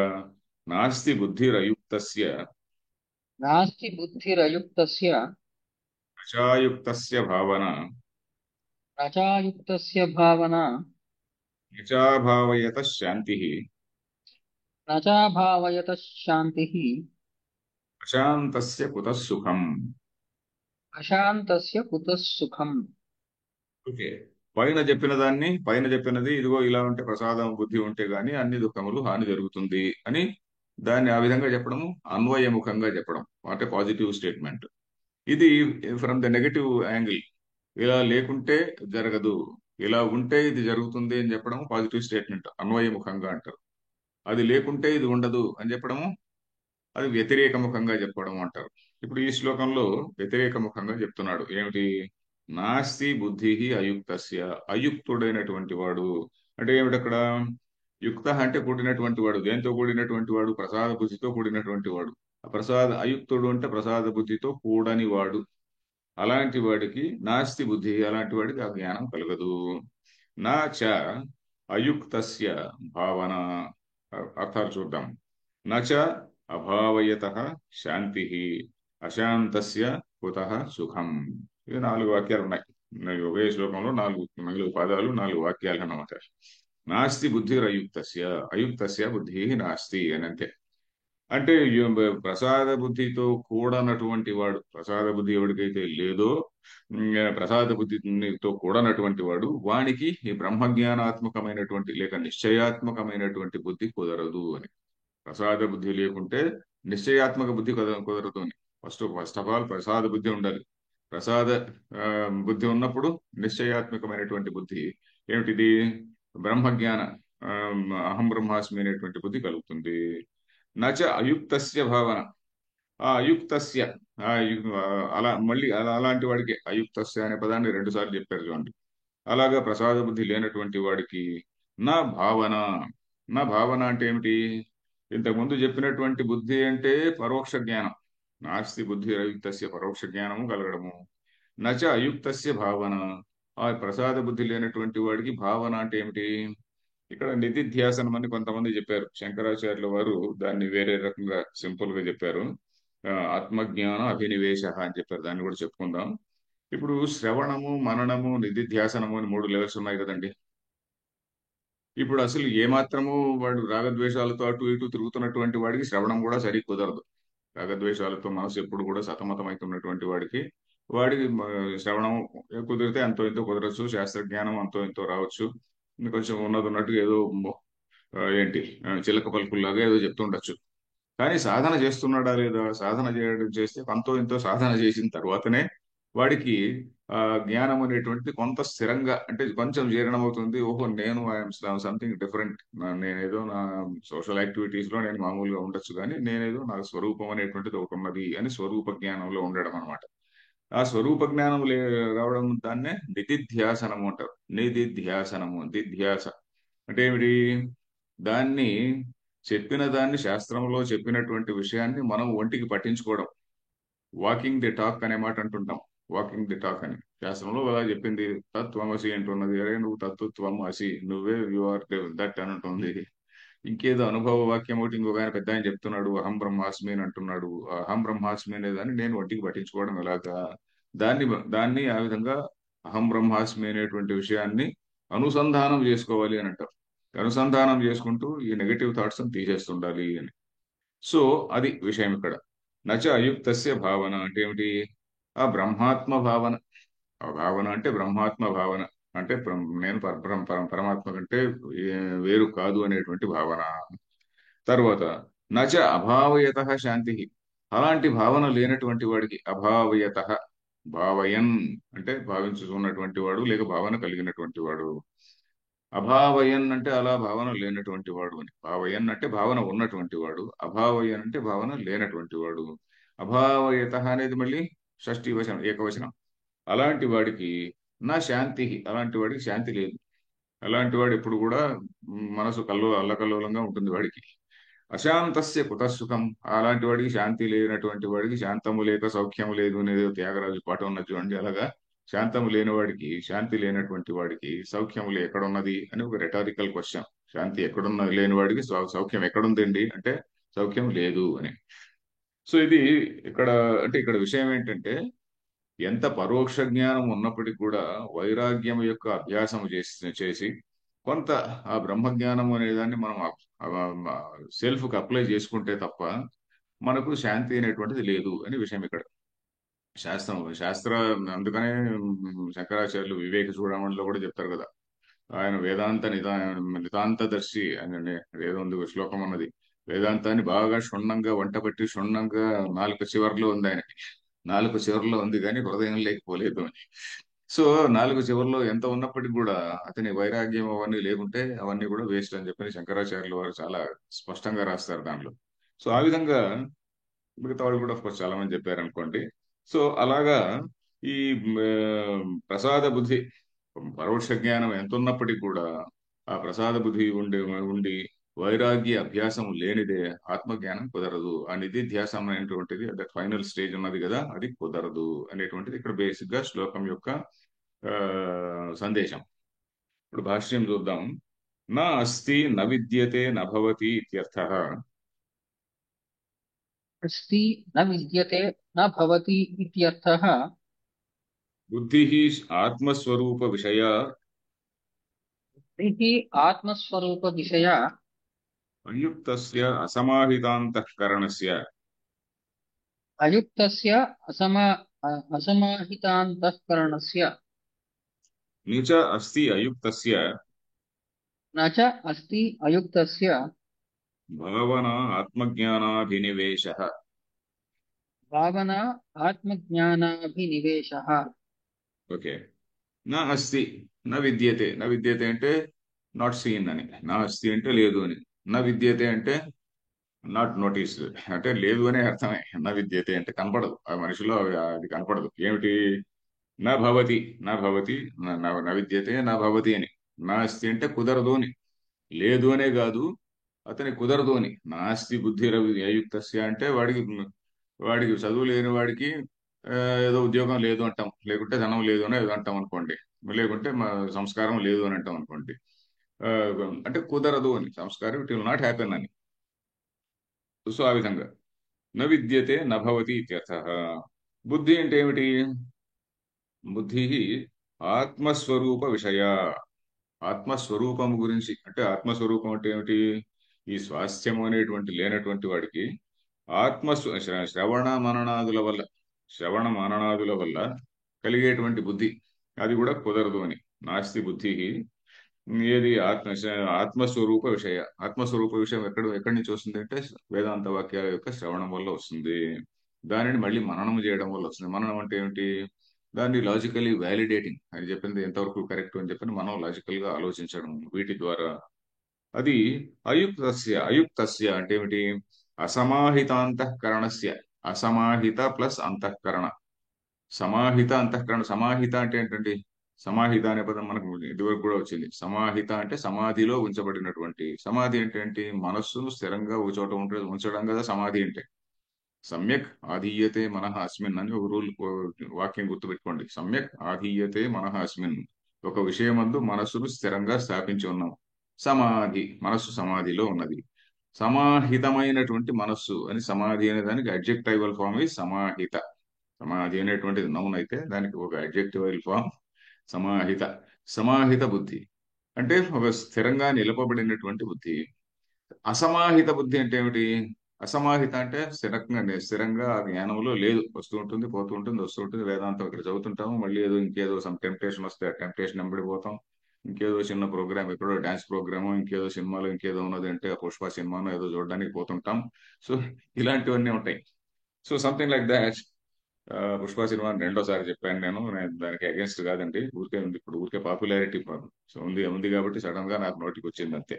S1: నాస్తి బుద్ధిరయుక్తస్య
S2: నాస్తి బుద్ధిరయుక్తస్య
S1: ప్రచాయుక్తస్య భావన
S2: నచాయుక్తస్య భావన
S1: నిచాభావయత శాంతి
S2: నచాభావయతః శాంతిః
S1: ప్రశాంతస్య కుతః సుఖం.
S2: అశాంతస్య కుతః సుఖం.
S1: ఓకే. పైన చెప్పినది ఇదిగో ఇలా ఉంటే, ప్రసాదం బుద్ధి ఉంటే గాని అన్ని దుఃఖములు హాని జరుగుతుంది అని దాన్ని ఆ విధంగా చెప్పడము, అన్వయముఖంగా చెప్పడం అంటే పాజిటివ్ స్టేట్మెంట్. ఇది ఫ్రమ్ ద నెగటివ్ యాంగిల్. ఇలా లేకుంటే జరగదు, ఇలా ఉంటే ఇది జరుగుతుంది అని చెప్పడం పాజిటివ్ స్టేట్మెంట్, అన్వయముఖంగా అంటారు. అది లేకుంటే ఇది ఉండదు అని చెప్పడము అది వ్యతిరేక ముఖంగా చెప్పడం అంటారు. ఇప్పుడు ఈ శ్లోకంలో వ్యతిరేక ముఖంగా చెప్తున్నాడు. ఏమిటి? నాస్తి బుద్ధి అయుక్తస్య, అయుక్తుడైనటువంటి వాడు అంటే ఏమిటి అక్కడ? యుక్త అంటే కూడినటువంటి వాడు. దేంతో కూడినటువంటి వాడు? ప్రసాద బుద్ధితో కూడినటువంటి వాడు. అయుక్తుడు అంటే ప్రసాద బుద్ధితో కూడని వాడు. అలాంటి వాడికి నాస్తి బుద్ధి, అలాంటి వాడికి ఆ జ్ఞానం కలగదు. నా చ అయుక్తస్య భావన. అర్థాలు చూద్దాం. నచ అభావయత శాంతి అశాంతస్య కుతః సుఖం. ఇవి 4 వాక్యాలు ఉన్నాయి. ఒకే శ్లోకంలో 4 4 పాదాలు 4 వాక్యాలు అన్నమాట. నాస్తి బుద్ధిరయుక్తస్య, అయుక్తస్య బుద్ధి నాస్తి అని అంతే. అంటే ప్రసాద బుద్ధితో కూడనటువంటి వాడు, ప్రసాద బుద్ధి ఎవరికైతే లేదో, ప్రసాద బుద్ధితో కూడనటువంటి వాడు, వానికి ఈ బ్రహ్మజ్ఞానాత్మకమైనటువంటి లేక నిశ్చయాత్మకమైనటువంటి బుద్ధి కుదరదు అని. ప్రసాద బుద్ధి లేకుంటే నిశ్చయాత్మక బుద్ధి కుదరదు అని. ఫస్ట్ ఆఫ్ ఆల్ ప్రసాద బుద్ధి ఉండాలి. ప్రసాద ఆ, బుద్ధి ఉన్నప్పుడు నిశ్చయాత్మకమైనటువంటి బుద్ధి ఏమిటిది? బ్రహ్మజ్ఞాన ఆ, అహం బ్రహ్మాస్మి అనేటువంటి బుద్ధి కలుగుతుంది. నచ అయుక్తస్య భావన, ఆ అయుక్తస్య, అలా మళ్ళీ అలాంటి వాడికి అయుక్తస్య అనే పదాన్ని రెండు సార్లు చెప్పారు చూడండి. అలాగా ప్రసాద బుద్ధి లేనటువంటి వాడికి నా భావన, నా భావన అంటే ఏమిటి? ఇంతకుముందు చెప్పినటువంటి బుద్ధి అంటే పరోక్ష జ్ఞానం. నాస్తి బుద్ధి అయుక్తస్య, పరోక్ష జ్ఞానము కలగడము. నచ అయుక్తస్య భావన, ఆ ప్రసాద బుద్ధి లేనటువంటి వాడికి భావన అంటే ఏమిటి? ఇక్కడ నిధిధ్యాసనం అని కొంతమంది చెప్పారు. శంకరాచార్యుల వారు దాన్ని వేరే రకంగా సింపుల్ గా చెప్పారు. ఆత్మజ్ఞాన అభినివేశ అని చెప్పారు. దాన్ని కూడా చెప్పుకుందాం. ఇప్పుడు శ్రవణము, మననము, నిధిధ్యాసనము అని మూడు లెవెల్స్ ఉన్నాయి కదండి. ఇప్పుడు అసలు ఏమాత్రము వాడు రాగద్వేషాలతో అటు ఇటు తిరుగుతున్నటువంటి వాడికి శ్రవణం కూడా సరి కుదరదు. రాగద్వేషాలతో మనసు ఎప్పుడు కూడా సతమతమవుతున్నటువంటి వాడికి, శ్రవణం కుదిరితే అంతో ఇంతో కుదరచ్చు, శాస్త్రజ్ఞానం అంతో ఇంతో రావచ్చు. కొంచెం ఉన్నది ఉన్నట్టుగా ఏదో చిలక పలుకుల్లాగా ఏదో చెప్తుండొచ్చు. కానీ సాధన చేస్తున్నాడా లేదా? సాధన చేస్తే అంతో ఇంతో సాధన చేసిన తర్వాతనే వాడికి ఆ జ్ఞానం అనేటువంటిది కొంత స్థిరంగా, అంటే కొంచెం జీర్ణం అవుతుంది. ఓహో, నేను ఐఎమ్ సంథింగ్ డిఫరెంట్. నేనేదో నా సోషల్ యాక్టివిటీస్ లో నేను మామూలుగా ఉండొచ్చు, కానీ నేనేదో నా స్వరూపం అనేటువంటిది ఒకటి ఉన్నది అని స్వరూప జ్ఞానంలో ఉండడం అనమాట. ఆ స్వరూప జ్ఞానం రావడం దాన్నే నిధిధ్యాసనము అంటారు. నిధిధ్యాసనము, నిధ్యాస అంటే ఏమిటి? దాన్ని చెప్పిన దాన్ని, శాస్త్రంలో చెప్పినటువంటి విషయాన్ని మనం ఒంటికి పట్టించుకోవడం. వాకింగ్ ది టాక్ అనే మాట అంటుంటాం. వాకింగ్ ది టాక్ అని శాస్త్రంలో అలా చెప్పింది. తత్వమసి అంటున్నది. అరే నువ్వు తత్వత్వం అసి, నువ్వే యు ఆర్ దట్ అని అంటుంది. ఇంకేదో అనుభవ వాక్యం ఒకటి ఇంకొక ఆయన పెద్ద ఆయన చెప్తున్నాడు, అహం బ్రహ్మాస్మి అని అంటున్నాడు. ఆ అహం బ్రహ్మాస్మి అనేదాన్ని నేను ఒంటికి పట్టించుకోవడం ఎలాగా? దాన్ని దాన్ని ఆ విధంగా అహం బ్రహ్మాస్మి అనేటువంటి విషయాన్ని అనుసంధానం చేసుకోవాలి అని అంటారు. అనుసంధానం చేసుకుంటూ ఈ నెగటివ్ థాట్స్ తీసేస్తుండాలి అని. సో అది విషయం ఇక్కడ. నచ అయుక్తస్య భావన అంటే ఏమిటి? ఆ బ్రహ్మాత్మ భావన. ఆ భావన అంటే బ్రహ్మాత్మ భావన. అంటే నేను పరమాత్మ కంటే వేరు కాదు అనేటువంటి భావన. తర్వాత నచ అభావయత శాంతి, అలాంటి భావన లేనటువంటి వాడికి అభావయత, భావయన్ అంటే భావించుతున్నటువంటి వాడు లేక భావన కలిగినటువంటి వాడు. అభావయన్ అంటే అలా భావన లేనటువంటి వాడు అని. భావయన్ అంటే భావన ఉన్నటువంటి వాడు, అభావయన్ అంటే భావన లేనటువంటి వాడు. అభావయత అనేది మళ్ళీ షష్ఠీ వచనం, ఏకవచనం. అలాంటి వాడికి నా శాంతి, అలాంటి వాడికి శాంతి లేదు. అలాంటి వాడు ఎప్పుడు కూడా మనసు అల్లకల్లోలంగా ఉంటుంది వాడికి. అశాంతస్య కుతసుఖం, అలాంటి వాడికి శాంతి లేనటువంటి వాడికి శాంతము లేక సౌఖ్యము లేదు అనేది త్యాగరాజు పాట ఉన్నది చూడండి. అలాగా శాంతము లేని వాడికి, శాంతి లేనటువంటి వాడికి సౌఖ్యములు ఎక్కడున్నది అని ఒక రెటారికల్ క్వశ్చన్. శాంతి ఎక్కడున్న లేని వాడికి సౌఖ్యం ఎక్కడుందండి అంటే సౌఖ్యం లేదు అని. సో ఇది ఇక్కడ, అంటే ఇక్కడ విషయం ఏంటంటే, ఎంత పరోక్ష జ్ఞానం ఉన్నప్పటికీ కూడా వైరాగ్యం యొక్క అభ్యాసం చేసి కొంత ఆ బ్రహ్మజ్ఞానం అనేదాన్ని మనం సెల్ఫ్ కి అప్లై చేసుకుంటే తప్ప మనకు శాంతి అనేటువంటిది లేదు అని విషయం ఇక్కడ. శాస్త్ర అందుకనే శంకరాచార్యులు వివేక చూడమణిలో కూడా చెప్తారు కదా. ఆయన వేదాంత నితాంతదర్శి అని ఏదో ఉంది, ఒక శ్లోకం ఉన్నది. వేదాంతాన్ని బాగా క్షుణ్ణంగా వంటబట్టి క్షుణ్ణంగా నాలుక చివర్లో ఉంది ఆయనకి. నాలుగు చివర్లో ఉంది కానీ హృదయం లేకపోలేదు అని. సో నాలుగు చివర్లో ఎంత ఉన్నప్పటికీ కూడా అతని వైరాగ్యం అవన్నీ లేకుంటే అవన్నీ కూడా వేస్ట్ అని చెప్పని శంకరాచార్యులు వారు చాలా స్పష్టంగా రాస్తారు దానిలో. సో ఆ విధంగా మిగతా వాళ్ళు కూడా కోర్స్ చాలా మంది చెప్పారు అనుకోండి. సో అలాగా ఈ ప్రసాద బుద్ధి, పరోక్ష జ్ఞానం ఎంత ఉన్నప్పటికీ కూడా ఆ ప్రసాద బుద్ధి ఉండి వైరాగ్య అభ్యాసం లేనిదే ఆత్మజ్ఞానం కుదరదు. ఆ నిధి ధ్యాసం అనేటువంటిది అదే ఫైనల్ స్టేజ్ ఉన్నది కదా, అది కుదరదు అనేటువంటిది ఇక్కడ బేసిక్ గా శ్లోకం యొక్క సందేశం. ఇప్పుడు భాష్యం చూద్దాం. నా అస్తి న విద్యతే నభవతి ఇత్యర్థః.
S2: अस्ति न विद्यते न भवति इत्यर्थः।
S1: బుద్ధి ఆత్మస్వరూప విషయ
S2: बुद्धिः आत्मस्वरूपविषया
S1: అయుక్తస్య అసమాహితాంతఃకరణస్య
S2: అయుక్తస్య అసమాహితాంతఃకరణస్య
S1: ని చ అస్తి అయుక్తస్య
S2: న చ అస్తి అయుక్తస్య
S1: భావన ఆత్మజ్ఞానాభినివేశః.
S2: భావన ఆత్మజ్ఞానాభినివేశః.
S1: ఓకే. నా అస్తి, నా విద్యతే. నా విద్యతే అంటే నాట్ సీన్ అని. నా అస్తి అంటే లేదు అని. నా విద్యతే అంటే నాట్ నోటీస్డ్ అంటే లేదు అనే అర్థమే. నా విద్యతే అంటే కనపడదు ఆ మనిషిలో, అది కనపడదు. ఏమిటి? నా భవతి, నా భవతి, నా విద్యతే నా భవతి అని. నా అస్తి అంటే కుదరదు అని. లేదు అనే కాదు, అతని కుదరదు అని. నాస్తి బుద్ధి రవి అయుక్తస్య అంటే వాడికి వాడికి చదువు లేని వాడికి ఆ, ఏదో ఉద్యోగం లేదు అంటాం, లేకుంటే ధనం లేదు అని ఏదో అంటాం అనుకోండి, లేకుంటే మా సంస్కారం లేదు అని అంటాం అనుకోండి. ఆ, అంటే కుదరదు అని, సంస్కారం ఇట్ విల్ నాట్ హ్యాపెన్ అని. సో ఆ విధంగా న విద్యతే నభవతి ఇత్యర్థ. బుద్ధి అంటే ఏమిటి? బుద్ధి ఆత్మస్వరూప విషయ. ఆత్మస్వరూపం గురించి అంటే, ఆత్మస్వరూపం అంటే ఏమిటి? ఈ స్వాస్థ్యం అనేటువంటి లేనటువంటి వాడికి శ్రవణ మననాదుల వల్ల, శ్రవణ మననాదుల వల్ల కలిగేటువంటి బుద్ధి, అది కూడా కుదరదు అని. నాస్తి బుద్ధి ఏది ఆత్మస్వరూప విషయ. ఆత్మస్వరూప విషయం ఎక్కడి నుంచి వస్తుంది అంటే వేదాంత వాక్యాల యొక్క శ్రవణం వల్ల వస్తుంది. దానిని మళ్ళీ మననం చేయడం వల్ల వస్తుంది. మననం అంటే ఏమిటి? దాన్ని లాజికలీ వ్యాలిడేటింగ్, అని చెప్పింది ఎంతవరకు కరెక్ట్ అని చెప్పి మనం లాజికల్ గా ఆలోచించడం, వీటి ద్వారా అది అయుక్తస్య అంటే ఏమిటి? అసమాహితాంతఃకరణస్య. అసమాహిత ప్లస్ అంతఃకరణ. సమాహిత అంతఃకరణ. సమాహిత అంటే ఏంటండి? సమాహిత అనే పదం మనకు ఇదివరకు కూడా వచ్చింది. సమాహిత అంటే సమాధిలో ఉంచబడినటువంటి. సమాధి అంటే ఏంటి? మనస్సును స్థిరంగా ఒక చోట ఉంచడం కదా సమాధి అంటే. సమ్యక్ ఆధీయతే మనః అస్మిన్ అని ఒక రూల్, వాక్యం గుర్తుపెట్టుకోండి. సమ్యక్ ఆధీయతే మనః అస్మిన్. ఒక విషయమందు మనస్సును స్థిరంగా స్థాపించి ఉన్నాం. సమాధి, మనస్సు సమాధిలో ఉన్నది. సమాహితమైనటువంటి మనస్సు అని, సమాధి అనే దానికి అడ్జెక్టివల్ ఫామ్ సమాహిత. సమాధి అనేటువంటిది నౌన్ అయితే దానికి ఒక అడ్జెక్టివల్ ఫామ్ సమాహిత. సమాహిత బుద్ధి అంటే ఒక స్థిరంగా నిలపబడినటువంటి బుద్ధి. అసమాహిత బుద్ధి అంటే ఏమిటి? అసమాహిత అంటే స్థిరంగా ఆ జ్ఞానంలో లేదు. వస్తూ ఉంటుంది, పోతూ ఉంటుంది, వస్తూ ఉంటుంది. వేదాంతం ఇక్కడ చదువుతుంటాము, మళ్ళీ ఏదో ఇంకేదో సమ్ టెంప్టేషన్ వస్తే ఆ టెంప్టేషన్ వెంబడిపోతాం. ఇంకేదో చిన్న ప్రోగ్రామ్, ఎక్కడో డాన్స్ ప్రోగ్రాము, ఇంకేదో సినిమాలో ఇంకేదో ఉన్నది అంటే ఆ పుష్ప సినిమానో ఏదో చూడడానికి పోతుంటాం. సో ఇలాంటివన్నీ ఉంటాయి. So something like that. Pushpa cinema అని రెండోసారి చెప్పాను నేను దానికి అగేన్స్ట్ కాదండి. ఊరికే ఉంది, ఇప్పుడు ఊరికే పాపులారిటీ సో ఉంది ఉంది కాబట్టి సడన్ గా నాకు నోటికి వచ్చింది అంతే.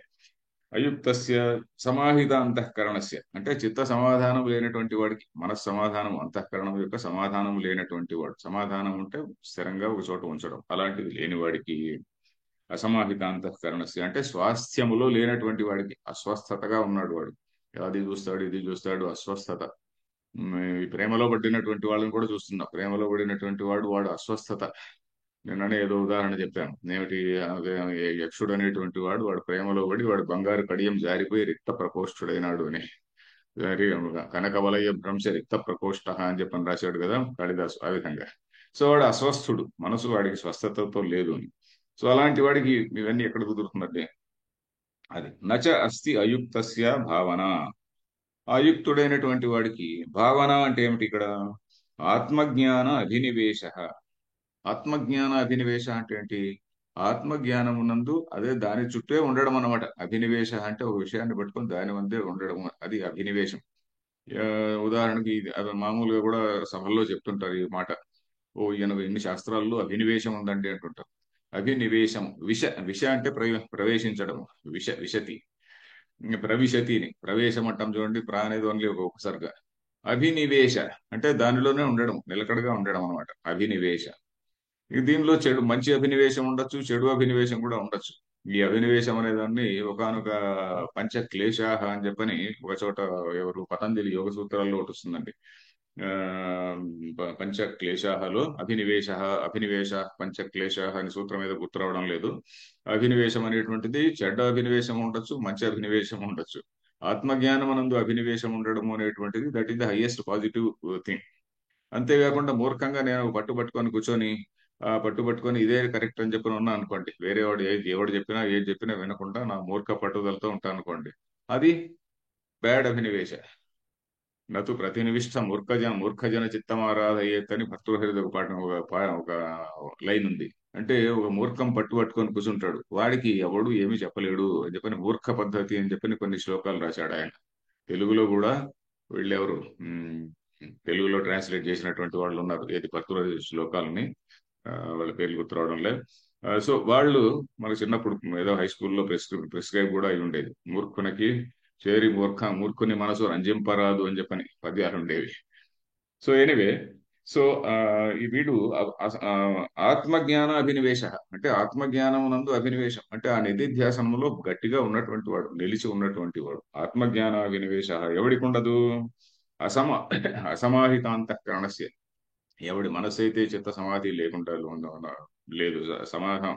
S1: అయుక్తస్య సమాహిత అంతఃకరణస్య అంటే చిత్త సమాధానం లేనటువంటి వాడికి, మనస్ సమాధానం, అంతఃకరణం యొక్క సమాధానం లేనటువంటి వాడు. సమాధానం అంటే స్థిరంగా ఒక చోట ఉంచడం, అలాంటిది లేని వాడికి అసమాహిత అంతఃకరణస్య అంటే స్వాస్థ్యములో లేనటువంటి వాడికి. అస్వస్థతగా ఉన్నాడు వాడు. అది చూస్తాడు, ఇది చూస్తాడు, అస్వస్థత. ఈ ప్రేమలో పడినటువంటి వాళ్ళని కూడా చూస్తున్నా. ప్రేమలో పడినటువంటి వాడు అస్వస్థత. నిన్ననే ఏదో ఉదాహరణ చెప్పాను. ఏమిటి? అదే, యక్షుడు అనేటువంటి వాడు ప్రేమలో పడి వాడు బంగారు కడియం జారిపోయి రిక్త ప్రకోష్ఠుడైనాడు అని. మరి కనకవలయ భ్రంశ రిక్త ప్రకోష్ఠ అని చెప్పని రాశాడు కదా కాళిదాసు. ఆ విధంగా సో వాడు అస్వస్థుడు, మనసు వాడికి స్వస్థతతో లేదు అని. సో అలాంటి వాడికి ఇవన్నీ ఎక్కడ కుదురుతుందండి? అది నచ అస్తి అయుక్తస్య భావన. అయుక్తుడైనటువంటి వాడికి భావన అంటే ఏమిటి ఇక్కడ? ఆత్మజ్ఞాన అభినివేశ. ఆత్మజ్ఞాన అభినివేశ అంటే ఏంటి? ఆత్మజ్ఞానమునందు అదే దాని చుట్టే ఉండడం అన్నమాట. అభినివేశ అంటే ఒక విషయాన్ని పట్టుకొని దాని మధ్య ఉండడం, అది అభినివేశం. ఆ, ఉదాహరణకి అది మామూలుగా కూడా సభల్లో చెప్తుంటారు ఈ మాట. ఓ ఈయన ఇన్ని శాస్త్రాల్లో అభినివేశం ఉందండి అంటుంటారు. అభినివేశం విష అంటే ప్రవేశించడం. విశతి. ఇంకా ప్రవిశతిని ప్రవేశం అంటాం చూడండి. ప్రా అనేది ఓన్లీ ఒక ఉపసర్గ. అభినివేశ అంటే దానిలోనే ఉండడం, నిలకడగా ఉండడం అనమాట అభినివేశ. ఇక దీనిలో మంచి అభినివేశం ఉండొచ్చు, చెడు అభినివేశం కూడా ఉండొచ్చు. ఈ అభినివేశం అనే దాన్ని ఒకానొక పంచ క్లేశాహ అని చెప్పని ఒక చోట, ఎవరు పతంజలి యోగ సూత్రాల్లో ఒకటి వస్తుందండి. ఆ పంచ క్లేశాహలో అభినివేశ, అభినివేశ పంచ క్లేశాహ అని సూత్రం మీద గుర్తు రావడం లేదు. అభినివేశం అనేటువంటిది చెడ్డ అభినివేశం ఉండొచ్చు, మంచి అభినివేశం ఉండొచ్చు. ఆత్మజ్ఞానం అనందు అభినివేశం ఉండడం అనేటువంటిది that is the highest positive thing. అంతేకాకుండా మూర్ఖంగా నేను పట్టుబట్టుకొని కూర్చొని పట్టుబట్టుకొని ఇదే కరెక్ట్ అని చెప్పి ఉన్నా అనుకోండి, వేరే వాడు ఎవడు చెప్పినా ఏది చెప్పినా వినకుండా నా మూర్ఖ పట్టుదలతో ఉంటాను అనుకోండి, అది బ్యాడ్ అభినివేశ. నతు ప్రతినివిష్ట మూర్ఖజన చిత్తమారాధయేత్ అని భర్తృహరిది ఒక పాట, ఒక లైన్ ఉంది. అంటే ఒక మూర్ఖం పట్టుకొని కూర్చుంటాడు, వాడికి ఎవడు ఏమీ చెప్పలేడు అని చెప్పని మూర్ఖ పద్ధతి అని చెప్పని కొన్ని శ్లోకాలు రాశాడు ఆయన. తెలుగులో కూడా వీళ్ళెవరు, తెలుగులో ట్రాన్స్లేట్ చేసినటువంటి వాళ్ళు ఉన్నారు, ఏది భర్తృహరి శ్లోకాలని, వాళ్ళ పేర్లు గుర్తు రావడం లేదు. సో వాళ్ళు మనకు చిన్నప్పుడు ఏదో హై స్కూల్లో ప్రిస్క్రైబ్ కూడా అయి ఉండేది, మూర్ఖునికి చేరి మూర్ఖుని మనసు రంజింపరాదు అని చెప్పని పద్యాలు ఉండేవి. సో ఎనివే, సో ఈ వీడు ఆత్మజ్ఞాన అభినివేశ, అంటే ఆత్మజ్ఞానం నందు అభినివేశం అంటే ఆ నిధిధ్యాసనంలో గట్టిగా ఉన్నటువంటి వాడు, నిలిచి ఉన్నటువంటి వాడు. ఆత్మజ్ఞాన అభినివేశ ఎవడికి ఉండదు? అసమ అసమాహితాంతఃకరణస్య, ఎవడి మనసు అయితే చిత్త సమాధి లేకుండా లేదు, సమాధం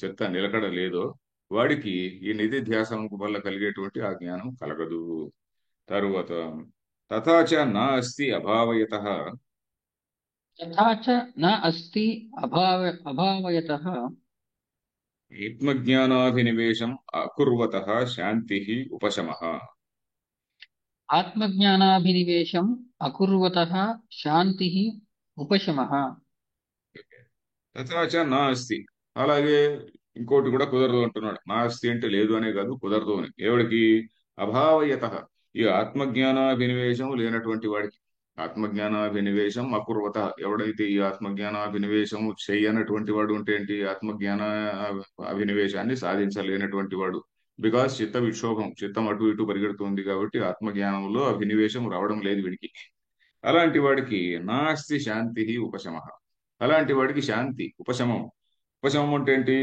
S1: చిత్త నిలకడ లేదో, వాడికి ఈ నిధి ధ్యాసం వల్ల కలిగేటువంటి ఆ జ్ఞానం కలగదు. తరువాత తథాచ నా అస్తి అభావయతః
S2: తథా చ న అస్తి అభావయతః
S1: ఆత్మజ్ఞానాభినివేశం అకుర్వతః శాంతి ఉపశమః.
S2: ఆత్మజ్ఞానాభినివేశం అకుర్వతః శాంతిః ఉపశమః.
S1: తథాచ నా అస్తి, అలాగే ఇంకోటి కూడా కుదరదు అంటున్నాడు. నా అస్తి అంటే లేదు అనే కాదు, కుదరదు అని. ఎవడికి? అభావయత, ఈ ఆత్మజ్ఞానాభినివేశం లేనటువంటి వాడికి. ఆత్మజ్ఞానాభినివేశం అకుర్వత, ఎవడైతే ఈ ఆత్మజ్ఞానాభినివేశం చెయ్యనటువంటి వాడు అంటే ఏంటి? ఆత్మజ్ఞాన అభినివేశాన్ని సాధించలేనటువంటి వాడు. బికాస్ చిత్త విక్షోభం, చిత్తం అటు ఇటు పరిగెడుతుంది కాబట్టి ఆత్మజ్ఞానంలో అభినివేశం రావడం లేదు వీడికి. అలాంటి వాడికి నాస్తి శాంతి ఉపశమ, అలాంటి వాడికి శాంతి ఉపశమం. ఉపశమం అంటే ఏంటి?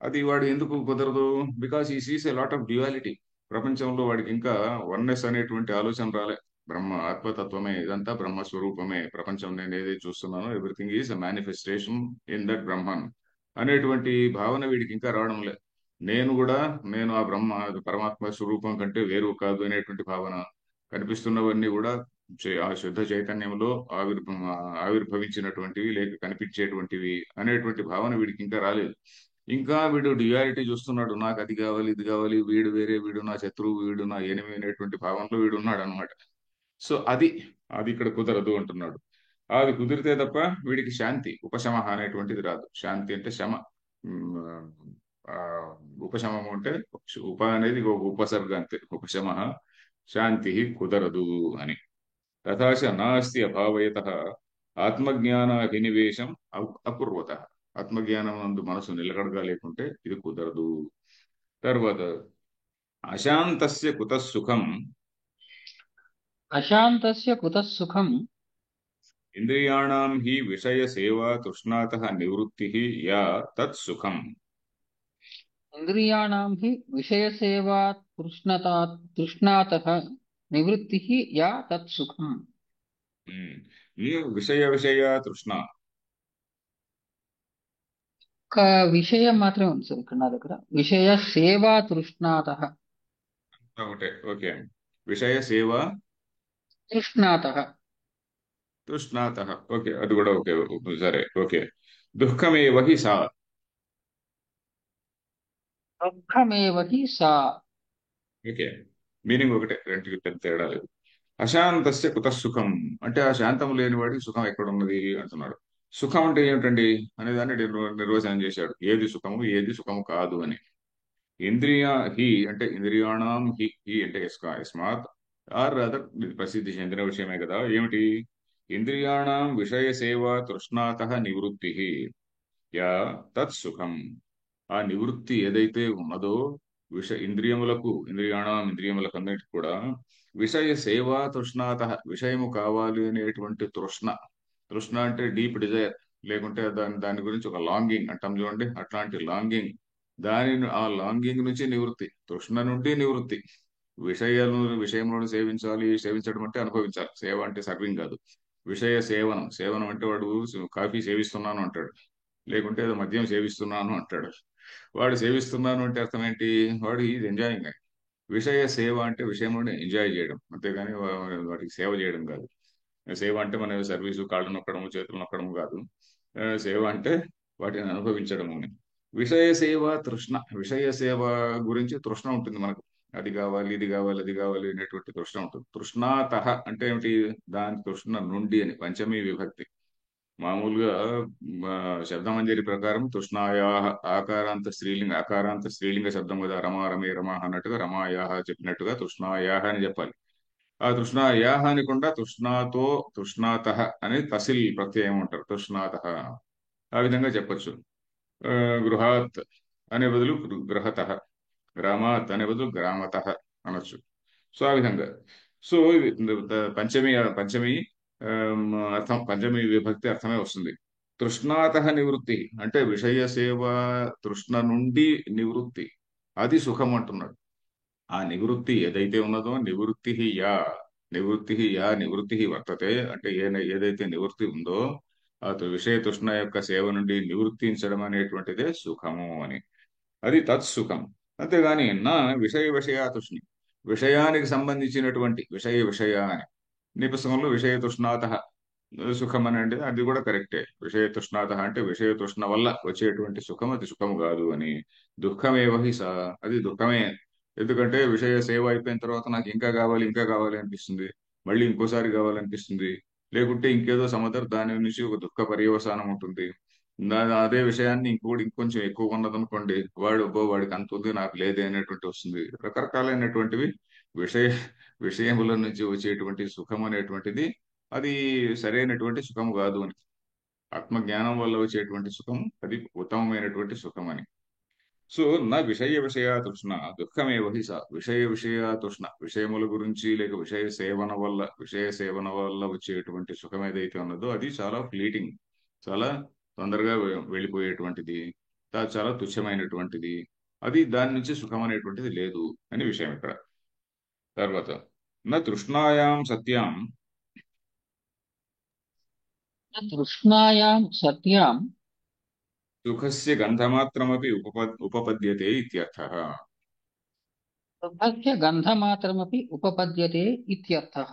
S1: అది వాడు ఎందుకు కుదరదు? బికాస్ ఈ Cs a lot of duality. ప్రపంచంలో వాడికి ఇంకా వన్నెస్ అనేటువంటి ఆలోచన రాలే. బ్రహ్మ ఆత్మతత్వమే, ఇదంతా బ్రహ్మస్వరూపమే, ప్రపంచం నేను ఏదైతే చూస్తున్నానో everything is a manifestation in that బ్రహ్మన్ అనేటువంటి భావన వీడికి ఇంకా రావడం లేదు. నేను కూడా, నేను ఆ బ్రహ్మ పరమాత్మ స్వరూపం కంటే వేరు కాదు అనేటువంటి భావన. కనిపిస్తున్నవన్నీ కూడా ఆ శుద్ధ చైతన్యంలో ఆవిర్భవించినటువంటివి, లేక కనిపించేటువంటివి అనేటువంటి భావన వీడికి ఇంకా రాలేదు. ఇంకా వీడు డ్యుయాలిటీ చూస్తున్నాడు, నాకు అది కావాలి ఇది కావాలి, వీడు వేరే, వీడు నా శత్రువు, వీడు నా ఎనిమి అనేటువంటి భావనలో వీడు ఉన్నాడు అనమాట. సో అది అది ఇక్కడ కుదరదు అంటున్నాడు. అది కుదిరితే తప్ప వీడికి శాంతి ఉపశమ అనేటువంటిది రాదు. శాంతి అంటే శమ. ఉమ్, ఆ, ఉపశమము అంటే ఉప అనేది ఒక ఉపసర్గ అంతే. ఉపశమ శాంతి కుదరదు అని. తథాచ నాస్తి అభావయత ఆత్మజ్ఞానాభినివేశం అకుర్వత, ఆత్మజ్ఞానం నందు మనసు నిలకడగా లేకుంటే ఇది కుదరదు. తర్వాత అశాంతస్య కుతః సుఖం
S2: అశాంతస్య కుతః సుఖం
S1: ఇంద్రియాణం హి విషయ సేవా తృష్ణాతః నివృత్తి యా తత్ సుఖం.
S2: ఇంద్రియాణం హి విషయసేవా తృష్ణాతః నివృత్తిః యా తత్ సుఖం.
S1: ఉమ్, ఈ విషయ విషయ తృష్ణ
S2: ఒక విషయం మాత్రమే ఉంది సార్ ఇక్కడ నా దగ్గర. విషయ సేవా తృష్ణాతః.
S1: ఒకటే. ఓకే. విషయ సేవ
S2: తృష్ణాతః.
S1: తృష్ణాత. ఓకే, అది కూడా ఓకే. సరే, ఓకే. దుఃఖమేవ హి సా.
S2: దుఃఖమేవ హి సా.
S1: ఓకే, మీనింగ్ ఒకటే, రెండుకి పెద్ద తేడా లేదు. అశాంతస్య కుతః సుఖం అంటే ఆ శాంతం లేని వాడికి సుఖం ఎక్కడున్నది అంటున్నాడు. సుఖం అంటే ఏమిటండి అనేదాన్ని నిర్వచనం చేశాడు, ఏది సుఖము ఏది సుఖము కాదు అని. ఇంద్రియ హి అంటే ఇంద్రియాణం, హి అంటే యస్మాత్, ఆర్ అదర్, ప్రసిద్ధి చెందిన విషయమే కదా. ఏమిటి? ఇంద్రియాణం విషయ సేవ తృష్ణాత నివృత్తి యా తత్ సుఖం. ఆ నివృత్తి ఏదైతే ఉన్నదో, ఇంద్రియాణం ఇంద్రియములకు అన్నిటికి కూడా విషయ సేవా తృష్ణాత, విషయము కావాలి అనేటువంటి తృష్ణ. తృష్ణ అంటే డీప్ డిజైర్, లేకుంటే దాని గురించి ఒక లాంగింగ్ అంటాం చూడండి, అట్లాంటి లాంగింగ్. ఆ లాంగింగ్ నుంచి నివృత్తి, తృష్ణ నుండి నివృత్తి. విషయములను సేవించాలి, సేవించడం అంటే అనుభవించాలి. సేవ అంటే సర్వింగ్ కాదు. విషయ సేవనం, సేవనం అంటే వాడు కాఫీ సేవిస్తున్నాను అంటాడు, లేకుంటే ఏదో మద్యం సేవిస్తున్నాను అంటాడు. వాడు సేవిస్తున్నాను అంటే అర్థం ఏంటి? వాడు ఈజ్ ఎంజాయింగ్. విషయ సేవ అంటే విషయంలోనే ఎంజాయ్ చేయడం, అంతేగాని వాటికి సేవ చేయడం కాదు. సేవ అంటే మన సర్వీసు, కాళ్ళు నొక్కడము చేతులు నొక్కడము కాదు. సేవ అంటే వాటిని అనుభవించడము అని. విషయ సేవ తృష్ణ, విషయ సేవ గురించి తృష్ణ ఉంటుంది మనకు. అది కావాలి, ఇది కావాలి, అది కావాలి అనేటువంటి తృష్ణ ఉంటుంది. తృష్ణాతహ అంటే ఏమిటి? దాని తృష్ణ నుండి అని పంచమీ విభక్తి. మామూలుగా ఆ, శబ్దమంజరి ప్రకారం తృష్ణాయాహ, ఆకారాంత స్త్రీలింగ శబ్దం కదా, రమా రమే రమ అన్నట్టుగా రమాయాహ చెప్పినట్టుగా తృష్ణాయాహ అని చెప్పాలి. ఆ తృష్ణాయాహ అనకుండా తృష్ణాతో, తృష్ణాతః అని తసిల్ ప్రత్యయం ఉంటారు. తృష్ణాతః ఆ విధంగా చెప్పొచ్చు. ఆ, గృహాత్ అనే బదులు గృహతః, గ్రామాత్ అనే బదులు గ్రామతః అనొచ్చు. సో ఆ విధంగా. సో ఇది పంచమి అర్థం, పంచమి విభక్తి అర్థమే వస్తుంది. తృష్ణాతః నివృత్తి అంటే విషయ సేవ, తృష్ణ నుండి నివృత్తి, అది సుఖం అంటున్నాడు. ఆ నివృత్తి ఏదైతే ఉన్నదో, నివృత్తి వర్తతే అంటే ఏదైతే నివృత్తి ఉందో, ఆ విషయ తృష్ణ యొక్క సేవ నుండి నివృత్తించడం అనేటువంటిదే సుఖము అని. అది తత్సుఖం. అంతేగాని నా విషయా తృష్ణి, విషయానికి సంబంధించినటువంటి విషయ అని నీ పుస్తకంలో విషయ తృష్ణాత సుఖం అని అంటే అది కూడా కరెక్టే. విషయ తృష్ణాత అంటే విషయ తృష్ణ వల్ల వచ్చేటువంటి సుఖం అది సుఖం కాదు అని. దుఃఖమేవ హి సా, అది దుఃఖమే. ఎందుకంటే విషయ సేవ అయిపోయిన తర్వాత నాకు ఇంకా కావాలి, ఇంకా కావాలి అనిపిస్తుంది, మళ్ళీ ఇంకోసారి కావాలనిపిస్తుంది. లేకుంటే ఇంకేదో దాని నుంచి ఒక దుఃఖ పర్యవసానం ఉంటుంది. అదే విషయాన్ని ఇంకొంచెం ఎక్కువ ఉన్నదనుకోండి, వాడికి అంత ఉంది నాకు లేదే అనేటువంటి వస్తుంది. రకరకాలైనటువంటివి విషయ విషయముల నుంచి వచ్చేటువంటి సుఖం అనేటువంటిది అది సరైనటువంటి సుఖం కాదు అని. ఆత్మజ్ఞానం వల్ల వచ్చేటువంటి సుఖం అది ఉత్తమమైనటువంటి సుఖం అని. సో నా విషయ తృష్ణ దుఃఖమేవ హి స, విషయ తృష్ణ విషయముల గురించి లేక విషయ సేవన వల్ల వచ్చేటువంటి సుఖం ఏదైతే ఉన్నదో అది చాలా ఫ్లీటింగ్, చాలా తొందరగా వెళ్ళిపోయేటువంటిది, చాలా తుచ్చమైనటువంటిది. అది దాని నుంచి సుఖం అనేటువంటిది లేదు అని విషయం ఇక్కడ. తర్వాత నా తృష్ణాయాం సత్యాం
S2: తృష్ణాయాం సత్యాం
S1: సుఖస్య గంధమాత్రమపి ఉపపద్యతే ఇత్యర్థః.
S2: సుభస్య గంధమాత్రమపి ఉపపద్యతే ఇత్యర్థః.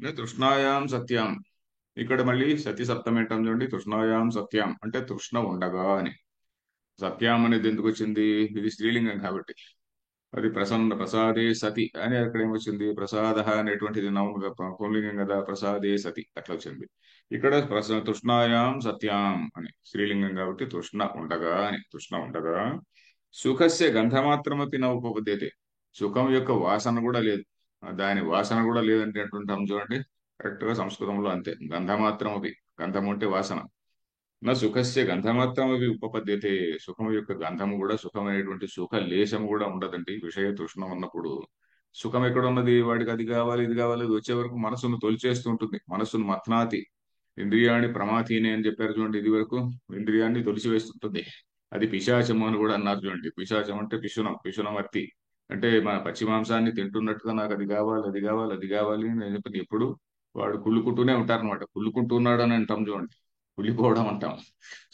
S1: అంటే తృష్ణాయాం సత్యాం, ఇక్కడ మళ్ళీ సతి సప్తమింటం చూడండి. తృష్ణాయాం సత్యాం అంటే తృష్ణ ఉండగా అని. సత్యాం అనేది ఎందుకు వచ్చింది? ఇది స్త్రీలింగం కాబట్టి. అది ప్రసాదే సతి అని అక్కడ ఏమొచ్చింది? ప్రసాద అనేటువంటిది నౌన్ పుల్లింగం కదా, ప్రసాదే సతి అట్లా వచ్చింది. ఇక్కడ తృష్ణాయాం సత్యాం అని స్త్రీలింగం కాబట్టి తృష్ణ ఉండగా అని. తృష్ణ ఉండగా సుఖస్య గంధమాత్రమపి న ఉపపద్యతే, సుఖం యొక్క వాసన కూడా లేదు, దాని వాసన కూడా లేదంటే చూడండి. కరెక్ట్ గా సంస్కృతంలో అంతే. గంధమాత్రమపి, గంధం అంటే వాసన. నా సుఖస్య గంధమాత్రమపి ఉపపద్యతే, సుఖం యొక్క గంధము కూడా, సుఖమైనటువంటి సుఖ లేశము కూడా ఉండదండి విషయ తృష్ణ ఉన్నప్పుడు. సుఖం ఎక్కడ ఉన్నది? వాడికి అది కావాలి, ఇది కావాలి, అది వచ్చే వరకు మనసును తొలిచేస్తూ ఉంటుంది. మనసును మథ్నాతి ఇంద్రియాన్ని ప్రమాథీని అని చెప్పారు చూడండి. ఇది వరకు ఇంద్రియాన్ని తొలిచివేస్తుంటుంది. అది పిశాచము అని కూడా అన్నారు చూడండి. పిశాచం అంటే పిశునమర్తి అంటే మన పచ్చి మాంసాన్ని తింటున్నట్టుగా నాకు అది కావాలి, అది కావాలి, అది కావాలి అని నేను చెప్పి ఎప్పుడు వాడు కుళ్ళుకుంటూనే ఉంటారనమాట. కుళ్ళుకుంటున్నాడు అని అంటాం చూడండి, కుళ్ళిపోవడం అంటాం.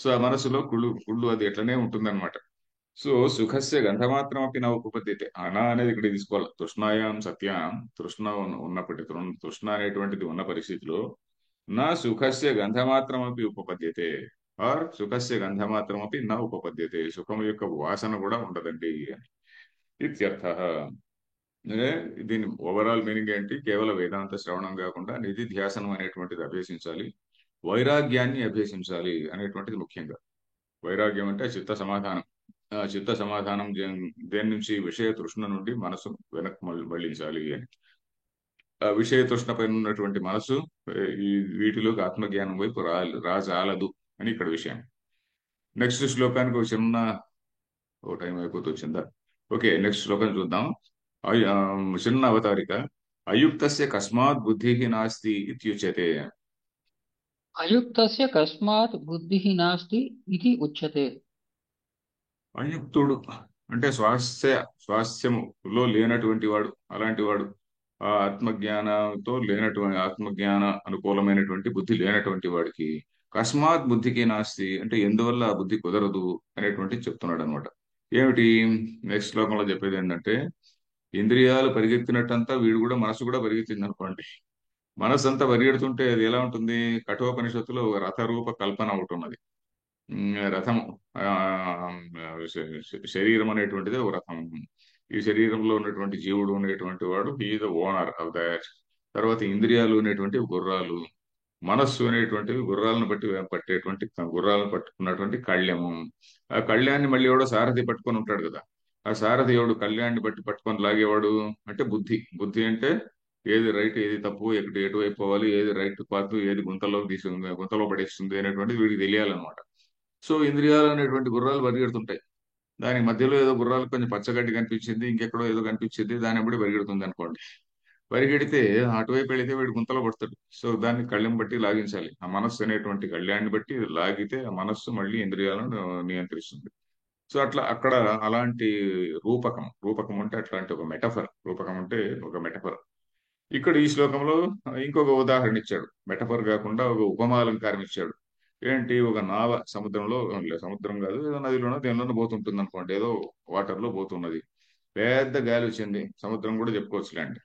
S1: సో ఆ మనసులో కుళ్ళు అది ఎట్లనే ఉంటుందన్నమాట. సో సుఖస్య గంధమాత్రమపి నా ఉపపద్యతే, అనా అనేది ఇక్కడ తీసుకోవాలి. తృష్ణాయాం సత్యాం, తృష్ణ తృష్ణ అనేటువంటిది ఉన్న పరిస్థితిలో నా సుఖస్య గంధమాత్రమపి ఉపపద్యతే, ఆర్ సుఖస్య గంధమాత్రమపి నా ఉపపద్యతే, సుఖం యొక్క వాసన కూడా ఉండదండి అని ఇత్యర్థ. అంటే దీని ఓవరాల్ మీనింగ్ ఏంటి? కేవలం వేదాంత శ్రవణం కాకుండా నిధి ధ్యాసనం అనేటువంటిది అభ్యసించాలి, వైరాగ్యాన్ని అభ్యసించాలి అనేటువంటిది ముఖ్యంగా. వైరాగ్యం అంటే చిత్త సమాధానం. ఆ చిత్త సమాధానం దేని నుంచి? విషయ తృష్ణ నుండి మనసు వెనక్కి మళ్ళించాలి అని. ఆ విషయ తృష్ణ పైన ఉన్నటువంటి మనసు ఈ వీటిలోకి ఆత్మజ్ఞానం వైపు రాజాలదు అని ఇక్కడ విషయం. నెక్స్ట్ శ్లోకానికి ఒక చిన్న, ఓ టైం అయిపోతూ వచ్చిందా? ఓకే, నెక్స్ట్ శ్లోకం చూద్దాం. చిన్న అవతారిక. అయుక్తస్య కస్మాత్ బుద్ధి నాస్తి ఇత్యుచ్యతే.
S2: అయుక్తస్య కస్మాత్ బుద్ధిః నాస్తి ఇతి ఉచ్యతే.
S1: అయుక్తుడు అంటే స్వాస్థ్యములో లేనటువంటి వాడు, అలాంటి వాడు. ఆ ఆత్మజ్ఞానంతో లేనటువంటి, ఆత్మజ్ఞాన అనుకూలమైనటువంటి బుద్ధి లేనటువంటి వాడికి కస్మాత్ బుద్ధికి నాస్తి అంటే ఎందువల్ల ఆ బుద్ధి కుదరదు అనేటువంటి చెప్తున్నాడు అనమాట. ఏమిటి? నెక్స్ట్ శ్లోకంలో చెప్పేది ఏంటంటే, ఇంద్రియాలు పరిగెత్తినట్టంతా వీడు కూడా, మనసు కూడా పరిగెత్తింది అనుకోండి. మనసు అంతా పరిగెడుతుంటే అది ఎలా ఉంటుంది? కఠోపనిషత్తులో ఒక రథరూప కల్పన ఒకటి ఉన్నది. రథం, ఆ, శరీరం అనేటువంటిది ఒక రథం. ఈ శరీరంలో ఉన్నటువంటి జీవుడు ఉండేటువంటి వాడు he the owner of that. తర్వాత ఇంద్రియాలు అనేటువంటి గుర్రాలు, మనస్సు అనేటువంటివి గుర్రాలను బట్టి పట్టేటువంటి, గుర్రాలను పట్టుకున్నటువంటి కళ్యము. ఆ కళ్యాణ్ణి మళ్ళీ ఎవడో సారథి పట్టుకొని ఉంటాడు కదా. ఆ సారథి ఎవడు కళ్యాణ్ణి బట్టి పట్టుకొని లాగేవాడు అంటే బుద్ధి. బుద్ధి అంటే ఏది రైట్, ఏది తప్పు, ఎటువైపు పోవాలి, ఏది రైట్ పాత్, ఏది గుంతలో పడేస్తుంది అనేటువంటిది వీడికి తెలియాలన్నమాట. సో ఇంద్రియాలు అనేటువంటి గుర్రాలు పరిగెడుతుంటాయి. దానికి మధ్యలో ఏదో గుర్రాలకు కొంచెం పచ్చగడ్డి కనిపించింది, ఇంకెక్కడో ఏదో కనిపించింది, దాని వెంబడి పరిగెడుతుంది అనుకోండి. పరిగెడితే అటువైపు వెళితే వీడు గుంతలో పడతాడు. సో దాన్ని కళ్ళెం బట్టి లాగించాలి. ఆ మనస్సు అనేటువంటి కళ్యాణ్ణి బట్టి లాగితే ఆ మనస్సు మళ్ళీ ఇంద్రియాలను నియంత్రిస్తుంది. సో అట్లా అక్కడ అలాంటి రూపకం అంటే అట్లాంటి ఒక మెటఫర్. రూపకం అంటే ఒక మెటఫర్. ఇక్కడ ఈ శ్లోకంలో ఇంకొక ఉదాహరణ ఇచ్చాడు. మెటఫర్ కాకుండా ఒక ఉపమాలంకారం ఇచ్చాడు. ఏంటి, ఒక నావ సముద్రంలో, సముద్రం కాదు, ఏదో నదిలోనో దేనిలోనో పోతుంటుంది అనుకోండి, ఏదో వాటర్ లో పోతున్నది. పెద్ద గాలి వచ్చింది, సముద్రం కూడా చెప్పుకోవచ్చులేండి.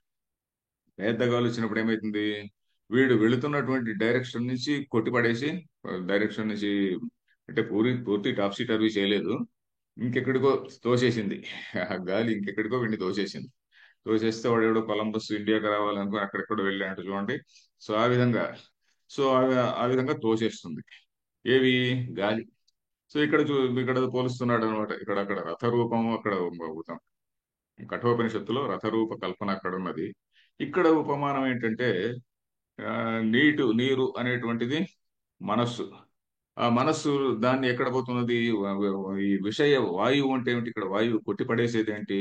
S1: పెద్ద గాలి వచ్చినప్పుడు ఏమైతుంది, వీడు వెళుతున్నటువంటి డైరెక్షన్ నుంచి కొట్టిపడేసి, డైరెక్షన్ నుంచి అంటే పూర్తి టాప్సీ టర్వీ చేయలేదు, ఇంకెక్కడికో తోసేసింది. ఆ గాలి ఇంకెక్కడికో వీడిని తోసేసింది. తోసేస్తే వాడు ఎవడో కొలంబస్ ఇండియాకి రావాలనుకుని అక్కడెక్కడో వెళ్ళాడు చూడండి. సో ఆ విధంగా, సో ఆ విధంగా తోసేస్తుంది ఏవి, గాలి. సో ఇక్కడ పోలుస్తున్నాడు అనమాట. అక్కడ రథరూపము, అక్కడ కఠోపనిషత్తులో రథరూప కల్పన అక్కడ ఉన్నది. ఇక్కడ ఉపమానం ఏంటంటే నీరు అనేటువంటిది మనస్సు. ఆ మనస్సు దాన్ని ఎక్కడ పోతున్నది, ఈ విషయ వాయువు అంటే ఏమిటి, ఇక్కడ వాయువు కొట్టిపడేసేది ఏంటి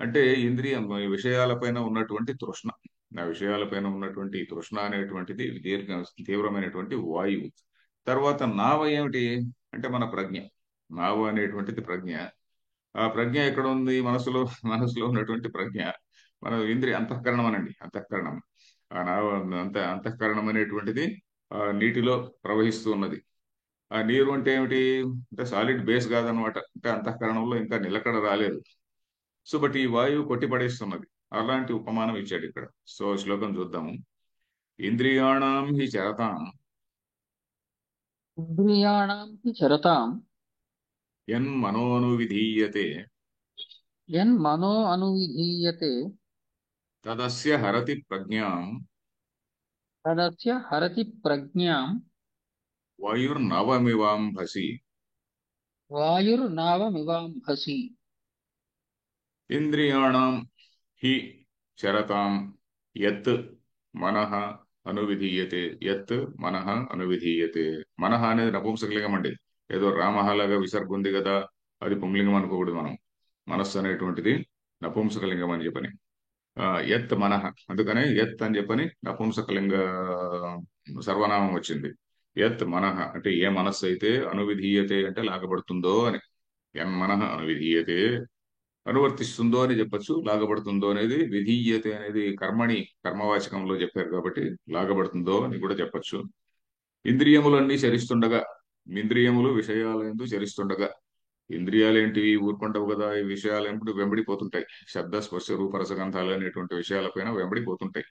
S1: అంటే ఇంద్రియం, ఈ విషయాలపైన ఉన్నటువంటి తృష్ణ. ఆ విషయాలపైన ఉన్నటువంటి ఈ తృష్ణ అనేటువంటిది తీవ్రమైనటువంటి వాయువు. తర్వాత నావ ఏమిటి అంటే మన ప్రజ్ఞ. నావ అనేటువంటిది ప్రజ్ఞ. ఆ ప్రజ్ఞ ఎక్కడ ఉంది, మనసులో ఉన్నటువంటి ప్రజ్ఞ. మన ఇంద్రియ అంతఃకరణం అనండి, అంతఃకరణం. ఆ నావ అంతఃకరణం అనేటువంటిది నీటిలో ప్రవహిస్తూ ఉన్నది. ఆ నీరు అంటే ఏమిటి అంటే సాలిడ్ బేస్ కాదనమాట. అంటే అంతఃకరణంలో ఇంకా నిలకడ రాలేదు. సో బట్ ఈ వాయువు కొట్టి పడేస్తున్నది. అలాంటి ఉపమానం ఇచ్చాడు ఇక్కడ. సో శ్లోకం చూద్దాము. ఇంద్రియాణం హి చరతాం
S2: ఇంద్రియాణం హి చరతాం
S1: యన్మనోనువిధీయతే
S2: యన్మనో అనువిధీయతే
S1: తదస్య హరతి ప్రజ్ఞాం
S2: తదస్య హరతి ప్రజ్ఞాం
S1: వాయుర్నవమివాంభసి.
S2: వాయుర్నావమివాంభసి.
S1: ఇంద్రియాణం హి చరతాం యత్ మనః అనువిధీయతే. యత్ మనః అనువిధీయతే. మనః అనేది నపుంసకలింగం అండి. ఏదో రామహలాగా విసర్గ ఉంది కదా, అది పుంలింగం అనుకోకూడదు మనం. మనస్సు అనేటువంటిది నపుంసకలింగం అని చెప్పని. యత్ మనః, అందుకనే యత్ అని చెప్పని నపుంసకలింగ సర్వనామం వచ్చింది. యత్ మనః అంటే ఏ మనస్సు అయితే అనువిధీయతే అంటే లాగబడుతుందో అని. ఎన్ మనః అనువిధీయతే అనువర్తిస్తుందో అని చెప్పొచ్చు. లాగబడుతుందో అనేది, విధీయతే అనేది కర్మవాచకంలో చెప్పారు కాబట్టి లాగబడుతుందో అని కూడా చెప్పొచ్చు. ఇంద్రియములన్నీ చరిస్తుండగా, ఇంద్రియములు విషయాలందు చరిస్తుండగా. ఇంద్రియాలు ఏంటివి, ఊరుకుంటావు కదా, ఈ విషయాలు ఎప్పుడు వెంబడిపోతుంటాయి. శబ్ద స్పర్శ రూప రసగంధాలు అనేటువంటి విషయాలపైన వెంబడిపోతుంటాయి.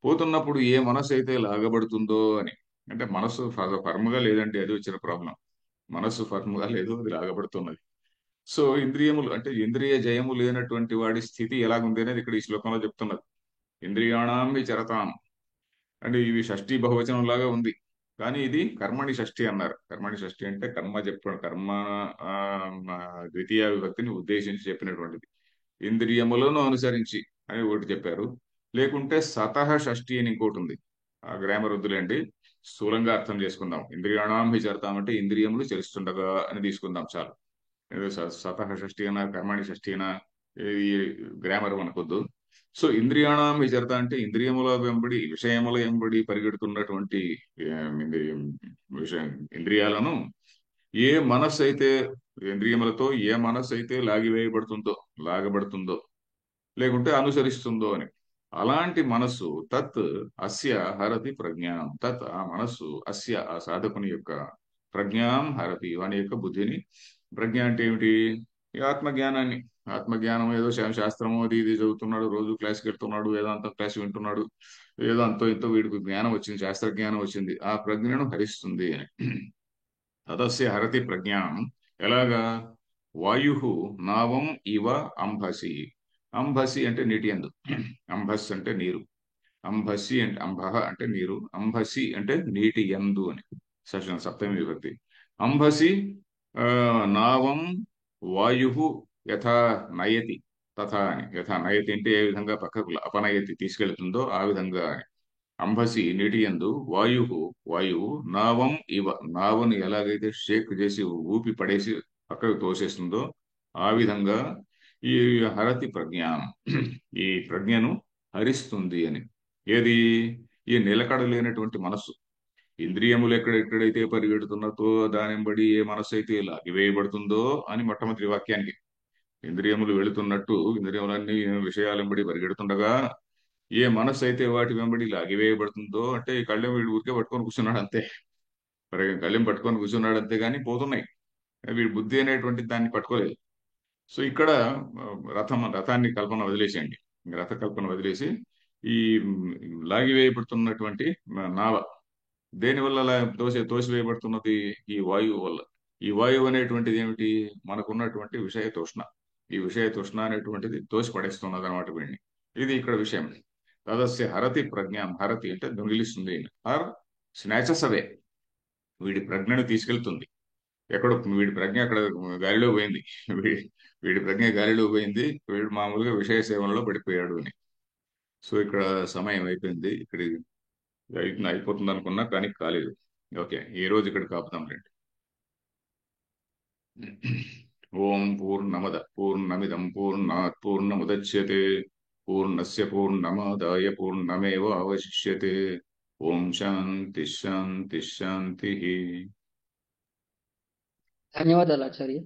S1: పోతున్నప్పుడు ఏ మనసు అయితే లాగబడుతుందో అని. అంటే మనసు ఫర్మ్ గా లేదంటే అది వచ్చిన ప్రాబ్లం. మనస్సు ఫర్మ్ గా లేదు, అది లాగబడుతున్నది. సో ఇంద్రియములు అంటే ఇంద్రియ జయము లేనటువంటి వాడి స్థితి ఎలాగుంది అనేది ఇక్కడ ఈ శ్లోకంలో చెప్తున్నది. ఇంద్రియాణం చరతాం అంటే ఇవి షష్ఠీ బహువచనం లాగా ఉంది. కానీ ఇది కర్మణి షష్ఠి అన్నారు. కర్మణి షష్ఠి అంటే కర్మ ఆ, ఆ, ద్వితీయ విభక్తిని ఉద్దేశించి చెప్పినటువంటిది. ఇంద్రియములను అనుసరించి అని ఒకటి చెప్పారు. లేకుంటే సతహ షష్ఠి అని ఇంకోటి ఉంది. ఆ గ్రామర్ వద్దులేండి, స్థూలంగా అర్థం చేసుకుందాం. ఇంద్రియాణం చరతాం అంటే ఇంద్రియములు చరిస్తుండగా అని తీసుకుందాం చాలు. ఏదో సతహ షష్ఠి అయినా కర్మాణి షష్ఠి అయినా ఈ గ్రామర్ మనకొద్దు. సో ఇంద్రియాణం విచరత అంటే ఇంద్రియముల వెంబడి, విషయముల వెంబడి పరిగెడుతున్నటువంటి ఆ, ఇంద్రియం విషయం ఇంద్రియాలను ఏ మనస్సు అయితే, ఇంద్రియములతో ఏ మనస్సు అయితే లాగబడుతుందో లేకుంటే అనుసరిస్తుందో అని. అలాంటి మనస్సు తత్ అస్య హరతి ప్రజ్ఞానం. తత్ ఆ మనస్సు అస్య ఆ సాధకుని యొక్క ప్రజ్ఞాం హరతి, వాని యొక్క బుద్ధిని. ప్రజ్ఞ అంటే ఏమిటి, ఈ ఆత్మజ్ఞానాన్ని. ఆత్మజ్ఞానం ఏదో శాస్త్రము అది ఇది చదువుతున్నాడు, రోజు క్లాస్కి వెళ్తున్నాడు, వేదాంతం క్లాస్ వింటున్నాడు, ఏదో అంతో ఇంతో వీడికి జ్ఞానం వచ్చింది, శాస్త్ర జ్ఞానం వచ్చింది, ఆ ప్రజ్ఞను హరిస్తుంది అని. తదస్య హరతి ప్రజ్ఞానం. ఎలాగా, వాయు నావం ఇవ అంభసి. అంభసి అంటే నీటి యందు. అంభస్ అంటే నీరు. అంభసి అంటే అంబః అంటే నీరు. అంభసి అంటే నీటి యందు అని. సప్తమి విభక్తి. అంభసి ఆ, నావం వాయు యథా నయతి తథా అని. యథా నయతి అంటే ఏ విధంగా పక్కకు అపనయతి తీసుకెళ్తుందో ఆ విధంగా అని. అంబసి నీటి యందు వాయువు నావం ఇవ, నావను ఎలాగైతే షేక్ చేసి ఊపి పడేసి పక్కకు తోసేస్తుందో ఆ విధంగా ఈ హరతి ప్రజ్ఞ, ఈ ప్రజ్ఞను హరిస్తుంది అని. ఏది? ఈ నిలకడ లేనటువంటి మనస్సు. ఇంద్రియములు ఎక్కడెక్కడైతే పరిగెడుతున్నదో దానింబడి ఏ మనస్సు అయితే లాగివేయబడుతుందో అని మొట్టమొదటి వాక్యానికి. ఇంద్రియములు వెళుతున్నట్టు ఇంద్రియములన్నీ విషయాలెంబడి పరిగెడుతుండగా ఏ మనస్సు అయితే వాటి వెంబడి లాగివేయబడుతుందో, అంటే ఈ కళ్ళెం వీడు ఊరికే పట్టుకొని కూర్చున్నాడు అంతే. మరి కళ్ళెం పట్టుకొని కూర్చున్నాడు అంతే, కానీ పోతున్నాయి. వీడి బుద్ధి అనేటువంటి దాన్ని పట్టుకోలేదు. సో ఇక్కడ ఆ, రథాన్ని కల్పన వదిలేసేయండి. రథ కల్పన వదిలేసి ఈ లాగివేయబడుతున్నటువంటి నావ దేని వల్ల అలా తోసివేయబడుతున్నది? ఈ వాయువు వల్ల. ఈ వాయువు అనేటువంటిది ఏమిటి? మనకున్నటువంటి విషయ తృష్ణ. ఈ విషయ తృష్ణ అనేటువంటిది తోసి పడేస్తున్నది అనమాట వీడిని. ఇది ఇక్కడ విషయం. తదస్య హరతి ప్రజ్ఞ, హరతి అంటే దొంగిలిస్తుంది. ఆర్ స్నాచెస్ అవే, వీడి ప్రజ్ఞను తీసుకెళ్తుంది. ఎక్కడో వీడి ప్రజ్ఞ అక్కడ గాలిలో పోయింది. వీడి వీడి ప్రజ్ఞ గాలిలో పోయింది. వీడు మామూలుగా విషయ సేవనలో పడిపోయాడు అని. సో ఇక్కడ సమయం అయిపోయింది. ఇక్కడ అయిపోతుంది అనుకున్నా కానీ కాలేదు. ఓకే, ఈ రోజు ఇక్కడ కాపుదాంలేండి. ఓం పూర్ణమద పూర్ణమిదం పూర్ణాత్ పూర్ణముదచ్యతే పూర్ణస్య పూర్ణమాదాయ పూర్ణమేవ అవశిష్యతే. ఓం శాంతి శాంతి శాంతి.
S2: ధన్యవాదాలు ఆచార్య.